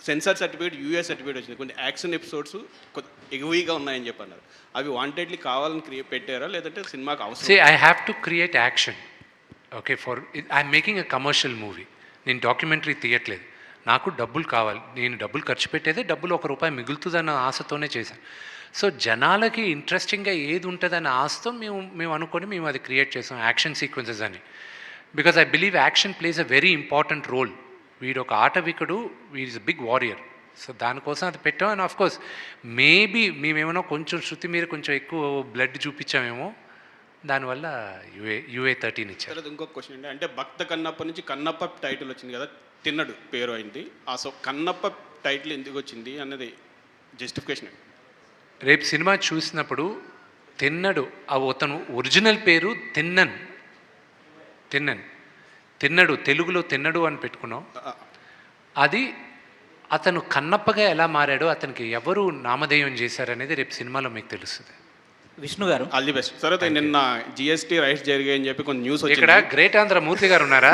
సెన్సార్ సర్టిఫికేట్, యూఎస్ సర్టిఫికేట్ వచ్చింది, కొన్ని యాక్షన్ ఎపిసోడ్స్ ఎగువీగా ఉన్నాయని చెప్పి అన్నారు. అవి వాంటెడ్లీ కావాలని పెట్టారా, లేదంటే సినిమాకి అవసరం? See, I have to create action. Okay, I'm making a commercial movie. నేను డాక్యుమెంటరీ తీయట్లేదు, నాకు డబ్బులు కావాలి, నేను డబ్బులు ఖర్చు పెట్టేదే డబ్బులు ₹1 మిగులుతుందన్న ఆశతోనే చేశాను. సో జనాలకి ఇంట్రెస్టింగ్గా ఏది ఉంటుందన్న ఆశతో మేము అనుకొని మేము అది క్రియేట్ చేసాం, యాక్షన్ సీక్వెన్సెస్ అని. Because I believe action plays a very important role. వీడు ఒక ఆటవికుడు, వీడ్ అ బిగ్ వారియర్. సో దానికోసం అది పెట్టాం. అండ్ ఆఫ్ కోర్స్ మేబీ మేమేమో కొంచెం శృతి మీద కొంచెం ఎక్కువ బ్లడ్ చూపించామేమో, దానివల్ల UA-13 ఇచ్చారు. ఇంకొక క్వశ్చన్ అండి, అంటే భక్త కన్నప్ప నుంచి కన్నప్ప టైటిల్ వచ్చింది కదా, తిన్నడు పేరు అయింది. సో కన్నప్ప టైటిల్ ఎందుకు వచ్చింది అన్నది జస్టిఫికేషన్. రేపు సినిమా చూసినప్పుడు తిన్నడు, అతను ఒరిజినల్ పేరు తిన్నడు, తెలుగులో తిన్నడు అని పెట్టుకున్నాం. అది అతను కన్నప్పగా ఎలా మారాడో, అతనికి ఎవరు నామధేయం చేశారనేది రేపు సినిమాలో మీకు తెలుస్తుంది. విష్ణు గారు ఆల్ ది బెస్ట్ సార్. అయితే నిన్న జిఎస్టీ రైట్స్ జరిగాయని చెప్పి కొంచెం న్యూస్ ఇక్కడ వచ్చింది. గ్రేట్ ఆంధ్ర మూర్తి గారు ఉన్నారా?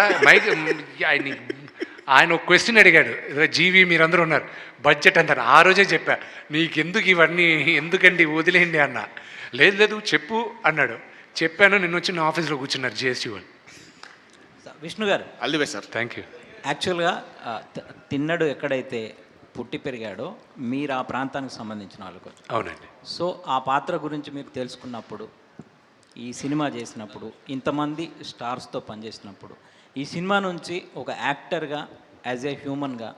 ఆయన ఒక క్వశ్చన్ అడిగాడు, జీవి మీరందరూ ఉన్నారు, బడ్జెట్ అంటారు. ఆ రోజే చెప్పా, నీకెందుకు ఇవన్నీ, ఎందుకండి వదిలేయండి అన్న. లేదు చెప్పు అన్నాడు. చెప్పాను, నిన్న వచ్చి నా ఆఫీస్లో కూర్చున్నారు జిఎస్టీ వాళ్ళు. విష్ణు గారు all the best sir. Thank you. యాక్చువల్గా తిన్నడు ఎక్కడైతే పుట్టి పెరిగాడో మీరు ఆ ప్రాంతానికి సంబంధించిన వాళ్ళకు. అవునండి. సో ఆ పాత్ర గురించి మీరు తెలుసుకున్నప్పుడు, ఈ సినిమా చేసినప్పుడు, ఇంతమంది స్టార్స్తో పనిచేసినప్పుడు, ఈ సినిమా నుంచి ఒక యాక్టర్గా, యాజ్ ఏ హ్యూమన్గా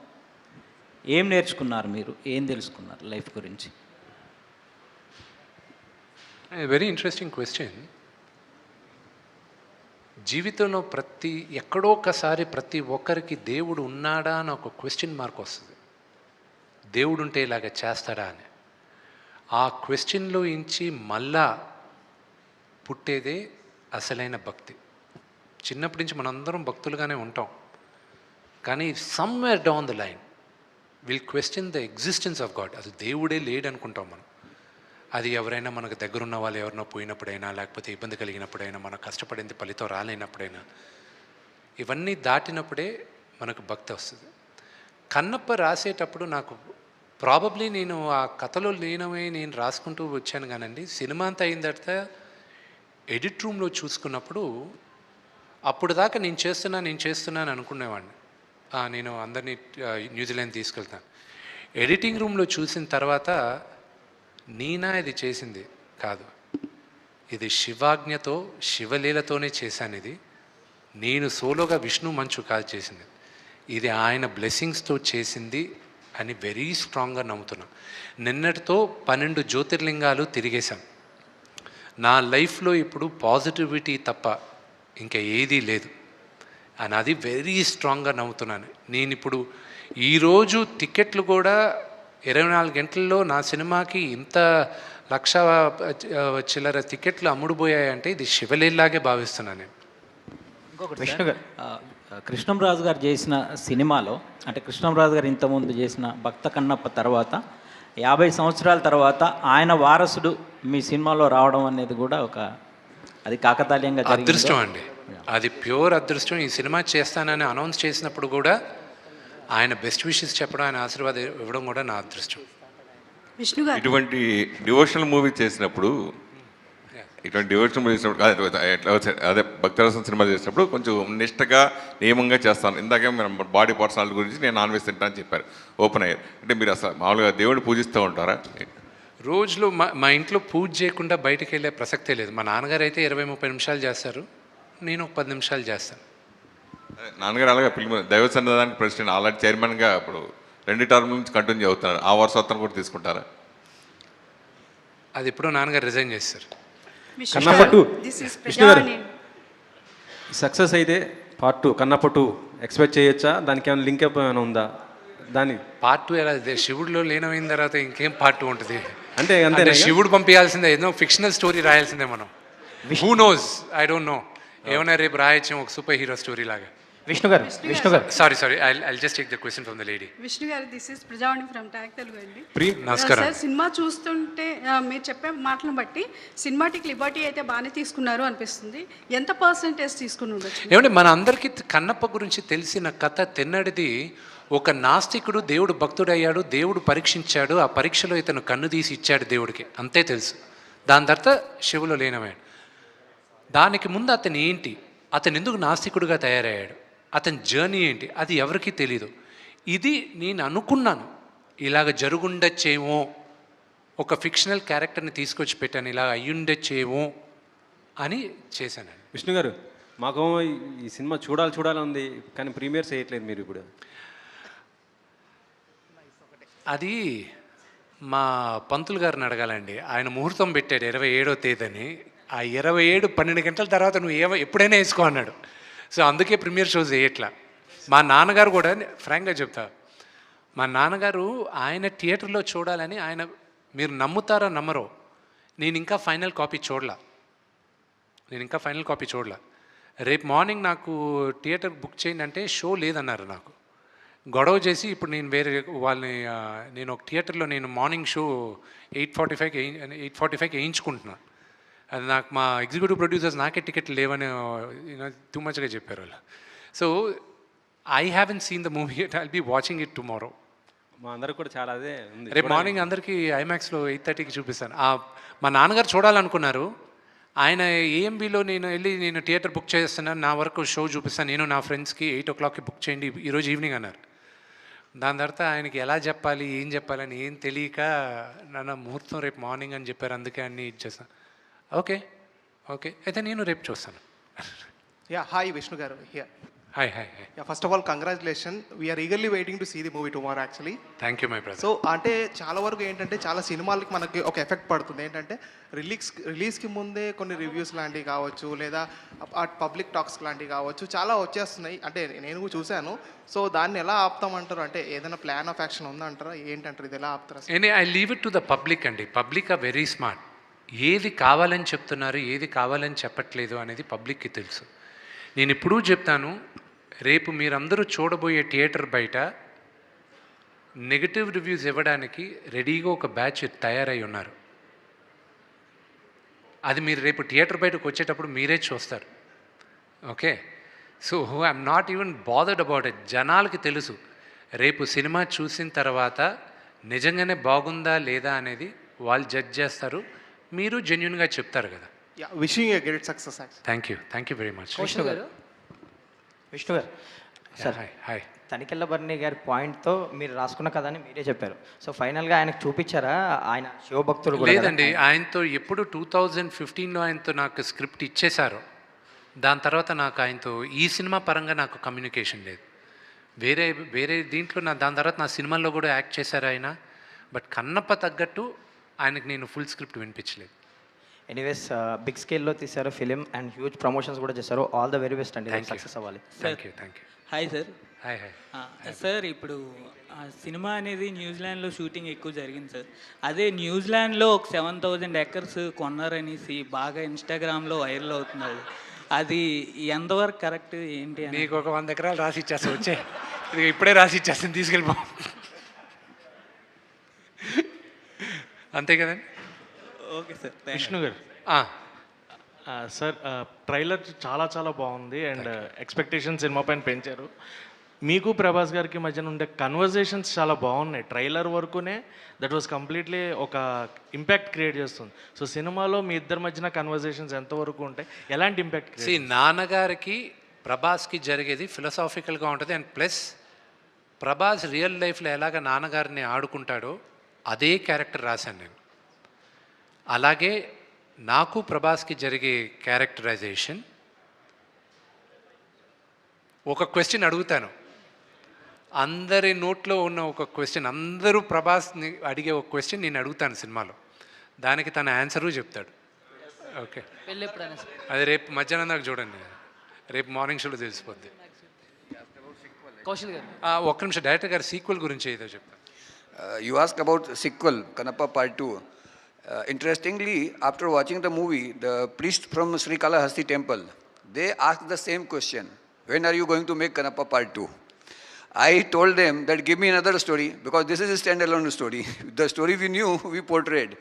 ఏం నేర్చుకున్నారు మీరు? ఏం తెలుసుకున్నారు లైఫ్ గురించి? Very interesting question. జీవితంలో ఎక్కడో ఒకసారి ప్రతి ఒక్కరికి దేవుడు ఉన్నాడా అని ఒక క్వశ్చన్ మార్క్ వస్తుంది. దేవుడు ఉంటే ఇలాగ చేస్తాడా అని. ఆ క్వశ్చన్లో ఇంచి మళ్ళా పుట్టేదే అసలైన భక్తి. చిన్నప్పటి నుంచి మనందరం భక్తులుగానే ఉంటాం, కానీ somewhere down the line will question the existence of God. అసలు దేవుడే లేడు అనుకుంటాం మనం. అది ఎవరైనా మనకు దగ్గరున్న వాళ్ళు ఎవరినో పోయినప్పుడైనా, లేకపోతే ఇబ్బంది కలిగినప్పుడైనా, మనం కష్టపడింది ఫలితం రాలేనప్పుడైనా, ఇవన్నీ దాటినప్పుడే మనకు భక్తి వస్తుంది. కన్నప్ప రాసేటప్పుడు నాకు ప్రాబబ్లీ నేను ఆ కథలో లీనమై నేను రాసుకుంటూ వచ్చాను కానండి. సినిమా అంతా అయిన తర్వాత ఎడిట్ రూమ్లో చూసుకున్నప్పుడు, అప్పుడు దాకా నేను చేస్తున్నాను అనుకునేవాడిని. నేను అందరినీ న్యూజిలాండ్ తీసుకెళ్తాను. ఎడిటింగ్ రూమ్లో చూసిన తర్వాత, నేనా ఇది చేసింది కాదు, ఇది శివాజ్ఞతో శివలీలతోనే చేశాను. ఇది నేను సోలోగా విష్ణు మంచు కాదు చేసింది, ఇది ఆయన బ్లెస్సింగ్స్తో చేసింది అని వెరీ స్ట్రాంగ్గా నమ్ముతున్నాను. నిన్నటితో 12 జ్యోతిర్లింగాలు తిరిగేశాను. నా లైఫ్లో ఇప్పుడు పాజిటివిటీ తప్ప ఇంకా ఏదీ లేదు అని అది వెరీ స్ట్రాంగ్గా నమ్ముతున్నాను. నేను ఇప్పుడు ఈరోజు టికెట్లు కూడా 24 గంటల్లో నా సినిమాకి ఇంత 1,00,000 చిల్లర టికెట్లు అమ్ముడుపోయాయంటే ఇది శివలీలాగే భావిస్తున్నాను నేను. విష్ణు గారు, కృష్ణంరాజు గారు చేసిన సినిమాలో, అంటే కృష్ణంరాజు గారు ఇంతకుముందు చేసిన భక్త కన్నప్ప తర్వాత 50 సంవత్సరాల తర్వాత ఆయన వారసుడు మీ సినిమాలో రావడం అనేది కూడా అది కాకతాళీయంగా అదృష్టం అండి. అది ప్యూర్ అదృష్టం. ఈ సినిమా చేస్తానని అనౌన్స్ చేసినప్పుడు కూడా ఆయన బెస్ట్ విషెస్ చెప్పడం, ఆయన ఆశీర్వాదం ఇవ్వడం కూడా నా అదృష్టం. విష్ణు గారు, ఇటువంటి డివోషనల్ మూవీ చేసినప్పుడు, అదే భక్తరసం సినిమా చేసినప్పుడు కొంచెం నిష్టగా నియమంగా చేస్తాను. ఇందాకే మనం బాడీ పర్సనాలిటీ గురించి నేను నాన్ వెజ్ తింటానని చెప్పారు, ఓపెన్ అయ్యారు. అంటే మీరు అసలు మామూలుగా దేవుడిని పూజిస్తూ ఉంటారా? రోజులో మా ఇంట్లో పూజ చేయకుండా బయటకు వెళ్ళే ప్రసక్తే లేదు. మా నాన్నగారు అయితే 20-30 నిమిషాలు చేస్తారు, నేను ఒక 10 నిమిషాలు చేస్తాను. నాన్నగారు అలాగే ఫిల్మ్ దైవ సన్నిధానానికి ప్రెసిడెంట్, ఆల్రెడీ చైర్మన్గా ఇప్పుడు 2 టర్మ్ నుంచి కంటిన్యూ అవుతున్నారు. ఆ వారసత్వం కూడా తీసుకుంటారా? అది ఎప్పుడో నాన్నగారు రిజైన్ చేస్తారు. కన్నప్ప 2 విష్ణు గారు సక్సెస్ అయితే పార్ట్ 2 కన్నప్ప 2 ఎక్స్పెక్ట్ చేయొచ్చా? దానికి ఏమైనా లింక్ అప్ ఏమైనా ఉందా? దాని పార్ట్ 2 ఎలా? శివుడిలో లీనమైన తర్వాత ఇంకేం పార్ట్ 2 ఉంటుంది? అంతే శివుడు పంపించాల్సిందే, ఏదో ఫిక్షనల్ స్టోరీ రాయాల్సిందే మనం. Who knows, I don't no. ఏమైనా రేపు రాయొచ్చు ఒక సూపర్ హీరో స్టోరీ లాగా. విష్ణు గారు sorry I just take the question from the lady. Vishnu గారు, this is Prajavani from tag Telugu అండి. నమస్కారం సార్, సినిమా చూస్తుంటే మీరు చెప్పే మాటలను బట్టి సినిమాటిక్ లిబర్టీ అయితే బాగానే తీసుకున్నారు అనిపిస్తుంది. ఎంత పర్సెంటేజ్ తీసుకుని ఉండొచ్చు? ఏమంటే మన అందరికీ కన్నప్ప గురించి తెలిసిన కథ తిన్నడిది. ఒక నాస్తికుడు దేవుడు భక్తుడయ్యాడు, దేవుడు పరీక్షించాడు, ఆ పరీక్షలో ఇతను కన్ను తీసి ఇచ్చాడు దేవుడికి, అంతే తెలుసు. దాని తర్వాత శివులో లీనమయ్యాడు. దానికి ముందు అతను ఏంటి, అతను ఎందుకు నాస్తికుడిగా తయారయ్యాడు, అతని జర్నీ ఏంటి, అది ఎవరికీ తెలీదు. ఇది నేను అనుకున్నాను, ఇలాగ జరుగుండొచ్చేమో, ఒక ఫిక్షనల్ క్యారెక్టర్ని తీసుకొచ్చి పెట్టాను, ఇలా అయ్యుండొచ్చేమో అని చేశాను. విష్ణు గారు, మాకు ఈ సినిమా చూడాలని ఉంది, కానీ ప్రీమియర్స్ చేయట్లేదు మీరు ఇప్పుడు. అది మా పంతులు గారిని అడగాలండి. ఆయన ముహూర్తం పెట్టాడు 27వ తేదీని. ఆ 27 12 గంటల తర్వాత నువ్వు ఎప్పుడైనా వేసుకో అన్నాడు. సో అందుకే ప్రీమియర్ షోస్ వేయట్లా. మా నాన్నగారు కూడా ఫ్రాంక్గా చెప్తా, మా నాన్నగారు ఆయన థియేటర్లో చూడాలని, ఆయన మీరు నమ్ముతారో నమ్మరో, నేను ఇంకా ఫైనల్ కాపీ చూడలా. రేపు మార్నింగ్ నాకు థియేటర్ బుక్ చేయండి అంటే షో లేదన్నారు. నాకు గొడవ చేసి ఇప్పుడు నేను నేను ఒక థియేటర్లో నేను మార్నింగ్ షో 8:45కి వేయించుకుంటున్నాను. అది నాకు మా ఎగ్జిక్యూటివ్ ప్రొడ్యూసర్స్ నాకే టికెట్లు లేవని టూ మచ్గా చెప్పారు వాళ్ళు. So I haven't seen the movie it I'll be watching it tomorrow. మా అందరికి కూడా చాలా అదే ఉంది. రేపు మార్నింగ్ అందరికీ ఐమాక్స్లో 8:30కి చూపిస్తాను. మా నాన్నగారు చూడాలనుకున్నారు. ఆయన ఏఎంబీలో నేను థియేటర్ బుక్ చేస్తున్నాను, నా వరకు షో చూపిస్తాను, నేను నా ఫ్రెండ్స్కి 8 o'clockకి బుక్ చేయండి ఈరోజు ఈవినింగ్ అన్నారు. దాని తర్వాత ఆయనకి ఎలా చెప్పాలి ఏం చెప్పాలని ఏం తెలియక నాన్న ముహూర్తం రేపు మార్నింగ్ అని చెప్పారు, అందుకే అన్నీ ఇచ్చేస్తాను. ఓకే ఓకే అయితే నేను రేపు చూస్తాను. Yeah, hi Vishnu garu here. Hi. Yeah, first of all, congratulations. We are eagerly waiting to see the movie tomorrow actually. Thank you my brother. So అంటే చాలా వరకు ఏంటంటే చాలా సినిమాలకి మనకి ఒక ఎఫెక్ట్ పడుతుంది. ఏంటంటే రిలీజ్కి ముందే కొన్ని రివ్యూస్ లాంటివి కావచ్చు, లేదా పబ్లిక్ టాక్స్ లాంటివి కావచ్చు, చాలా వచ్చేస్తున్నాయి. అంటే నేను కూడా చూశాను. సో దాన్ని ఎలా ఆపుతామంటారు? అంటే ఏదైనా ప్లాన్ ఆఫ్ యాక్షన్ ఉందంటారా? ఏంటంటారు, ఇది ఎలా ఆపుతారా? I leave it to the public అండి. Public are very smart. ఏది కావాలని చెప్తున్నారు, ఏది కావాలని చెప్పట్లేదు అనేది పబ్లిక్కి తెలుసు. నేను ఇప్పుడు చెప్తాను, రేపు మీరందరూ చూడబోయే థియేటర్ బయట నెగటివ్ రివ్యూస్ ఇవ్వడానికి రెడీగా ఒక బ్యాచ్ తయారై ఉన్నారు. అది మీరు రేపు థియేటర్ బయటకు వచ్చేటప్పుడు మీరే చూస్తారు. Okay, so I'm not even bothered about it. జనాలకి తెలుసు రేపు సినిమా చూసిన తర్వాత నిజంగానే బాగుందా లేదా అనేది వాళ్ళు జడ్జ్ చేస్తారు. మీరు జెన్యున్గా చెప్తారు కదా. Wishing a great success. Thank you very much. Vishnu గారు సార్, హాయ్. తనికెళ్ళ బర్ని గారి పాయింట్తో మీరు రాసుకున్న కథని మీరే చెప్పారు. సో ఫైనల్గా ఆయనకు చూపించారా? ఆయన శివభక్తుడు కూడా లేదండి, ఆయనతో ఎప్పుడు 2015లో ఆయనతో నాకు స్క్రిప్ట్ ఇచ్చేశారు. దాని తర్వాత నాకు ఆయనతో ఈ సినిమా పరంగా నాకు కమ్యూనికేషన్ లేదు. వేరే దీంట్లో దాని తర్వాత నా సినిమాల్లో కూడా యాక్ట్ చేశారు ఆయన. బట్ కన్నప్ప తగ్గట్టు ఆయనకు నేను ఫుల్ స్క్రిప్ట్ వినిపించలేదు. ఎనీవేస్ బిగ్ స్కేల్లో తీశారు ఫిలిం అండ్ హ్యూజ్ ప్రమోషన్స్ కూడా చేశారు. ఆల్ ద వెరీ బెస్ట్ అండి, సక్సెస్ అవ్వాలి. Thank you. Hi sir. Hi. Sir, ఇప్పుడు సినిమా అనేది న్యూజిలాండ్లో షూటింగ్ ఎక్కువ జరిగింది సార్. అదే న్యూజిలాండ్లో ఒక 7,000 acres కొన్నారనేసి బాగా ఇన్స్టాగ్రామ్లో వైరల్ అవుతున్నది. అది ఎంతవరకు కరెక్ట్ ఏంటి? నీకు ఒక 100 ఎకరాలు రాసి ఇచ్చేస్తా, వచ్చే ఇది ఇప్పుడే రాసి ఇచ్చేస్తాను, తీసుకెళ్ళిపో. అంతే కదండి. Okay sir. విష్ణు గారు సార్, ట్రైలర్ చాలా బాగుంది అండ్ ఎక్స్పెక్టేషన్ సినిమా పైన పెంచారు. మీకు ప్రభాస్ గారికి మధ్యన ఉండే కన్వర్జేషన్స్ చాలా బాగున్నాయి. ట్రైలర్ వరకునే దట్ వాజ్ కంప్లీట్లీ ఒక ఇంపాక్ట్ క్రియేట్ చేస్తుంది. సో సినిమాలో మీ ఇద్దరి మధ్యన కన్వర్జేషన్స్ ఎంతవరకు ఉంటాయి, ఎలాంటి ఇంపాక్ట్? నాన్నగారికి ప్రభాస్కి జరిగేది ఫిలసాఫికల్గా ఉంటుంది. అండ్ ప్లస్ ప్రభాస్ రియల్ లైఫ్లో ఎలాగ నాన్నగారిని ఆడుకుంటాడో అదే క్యారెక్టర్ రాశాను నేను. అలాగే నాకు ప్రభాస్కి జరిగే క్యారెక్టరైజేషన్. ఒక క్వశ్చన్ అడుగుతాను, అందరి నోట్లో ఉన్న ఒక క్వశ్చన్, అందరూ ప్రభాస్ని అడిగే ఒక క్వశ్చన్ నేను అడుగుతాను సినిమాలో, దానికి తన ఆన్సరు చెప్తాడు. ఓకే, అది రేపు మధ్యాహ్నం దాకా చూడండి, రేపు మార్నింగ్ షోలో తెలిసిపోద్ది. ఒక్క నిమిషం, డైరెక్టర్ గారు సీక్వెల్ గురించి ఏదో చెప్తాను. You asked about sequel, Kanappa Part 2. Interestingly, after watching the movie, the priest from Srikalahasti temple, they asked the same question, when are you going to make Kanappa Part 2? I told them that give me another story, because this is a standalone story. The story we knew, we portrayed.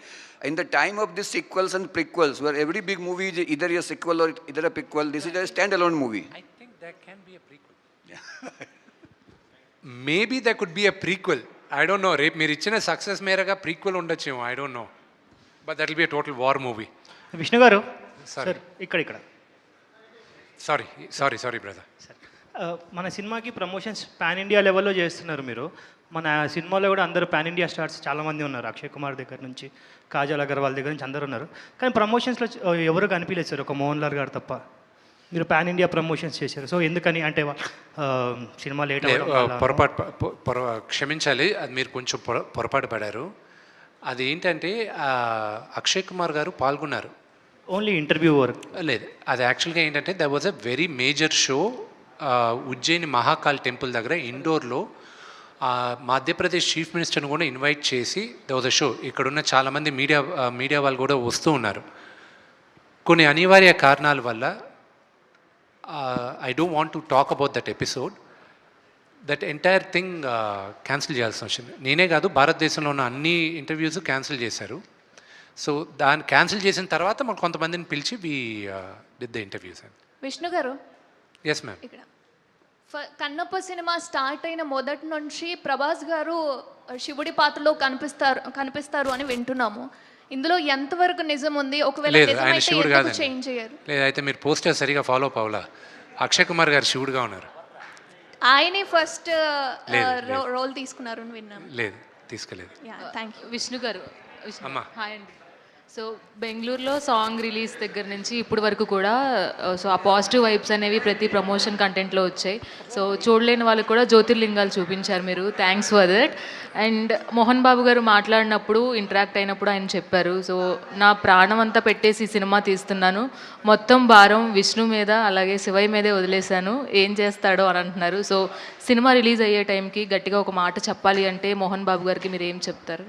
In the time of these sequels and prequels, where every big movie is either a sequel or either a prequel, this is a standalone movie. I think there can be a prequel. Maybe there could be a prequel. I don't know. రేపు మీరు ఇచ్చిన success మేరగా prequel ఉండొచ్చేమో, I don't no. But that will be a total war movie. Vishnu గారు sir, ఇక్కడ sorry brother. మన సినిమాకి promotions pan India లెవెల్లో చేస్తున్నారు మీరు. మన సినిమాలో కూడా అందరూ పాన్ ఇండియా స్టార్స్ చాలామంది ఉన్నారు. అక్షయ్ కుమార్ దగ్గర నుంచి, కాజల్ అగర్వాల్ దగ్గర నుంచి అందరూ ఉన్నారు. కానీ ప్రమోషన్స్లో ఎవరు కనిపించలేదు సార్, ఒక మోహన్ లాల్ గారు తప్ప. మీరు పాన్ ఇండియా ప్రమోషన్స్ చేశారు, సో ఎందుకని? అంటే సినిమా లేట్ క్షమించాలి, అది మీరు కొంచెం పొరపాటు పడారు. అది ఏంటంటే అక్షయ్ కుమార్ గారు పాల్గొన్నారు, ఓన్లీ ఇంటర్వ్యూ వరకు లేదు. అది యాక్చువల్గా ఏంటంటే there was a very major show Ujjaini Mahakal temple దగ్గర ఇండోర్లో. మధ్యప్రదేశ్ చీఫ్ మినిస్టర్ని కూడా ఇన్వైట్ చేసి దర్ వాజ్ అ షో. ఇక్కడున్న చాలామంది మీడియా వాళ్ళు కూడా వస్తూ ఉన్నారు. కొన్ని అనివార్య కారణాల వల్ల I don't want to talk about that episode. That entire thing cancel చేయాల్సి వచ్చింది. నేనే కాదు, భారతదేశంలో ఉన్న అన్ని ఇంటర్వ్యూస్ క్యాన్సిల్ చేశారు. సో దాన్ని క్యాన్సిల్ చేసిన తర్వాత మనం కొంతమందిని పిలిచి వి డిడ్ ద ఇంటర్వ్యూస్ అండి. విష్ణు గారు ఎస్ మ్యామ్. ఇక్కడ కన్నప్ప సినిమా స్టార్ట్ అయిన మొదటి నుంచి ప్రభాస్ గారు శివుడి పాత్రలో కనిపిస్తారు అని వింటున్నాము. ఇందులో ఎంతవరకు నిజం ఉంది? ఒకవేళ లేదు, ఆయన నిజమైతే శివుడు ఎందుకు కాదండి. చేంజ్ చేయరు? లేదైతే మీరు పోస్టర్ సరిగా ఫాలో అప్ అవ్వలా. అక్షయ్ కుమార్ గారు శివుడుగా ఉన్నారు. ఆయనే ఫస్ట్ లేదు. రోల్ తీసుకున్నారు అని విన్నాము. లేదు, తీసుకోలేదు. Thank you. విష్ణు గారు. అమ్మా. హాయ్ అండి. సో బెంగళూరులో సాంగ్ రిలీజ్ దగ్గర నుంచి ఇప్పుడు వరకు కూడా సో ఆ పాజిటివ్ వైబ్స్ అనేవి ప్రతి ప్రమోషన్ కంటెంట్లో వచ్చాయి. సో చూడలేని వాళ్ళకి కూడా జ్యోతిర్లింగాలు చూపించారు మీరు. Thanks for that. And Mohan Babu గారు మాట్లాడినప్పుడు ఇంటరాక్ట్ అయినప్పుడు ఆయన చెప్పారు, సో నా ప్రాణం అంతా పెట్టేసి సినిమా తీస్తున్నాను, మొత్తం భారం విష్ణు మీద అలాగే శివయ్య మీదే వదిలేశాను, ఏం చేస్తాడో అని అంటున్నారు. సో సినిమా రిలీజ్ అయ్యే టైంకి గట్టిగా ఒక మాట చెప్పాలి అంటే మోహన్ బాబు గారికి మీరు ఏం చెప్తారు?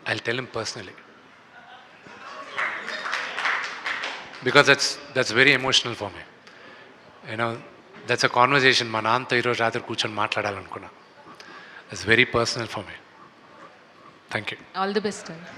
I'll tell him personally. Because that's very emotional for me. You know, that's a conversation మా నాన్నతో ఈరోజు రాత్రి కూర్చొని మాట్లాడాలనుకున్నా. It's very personal for me. Thank you. All the best అండి.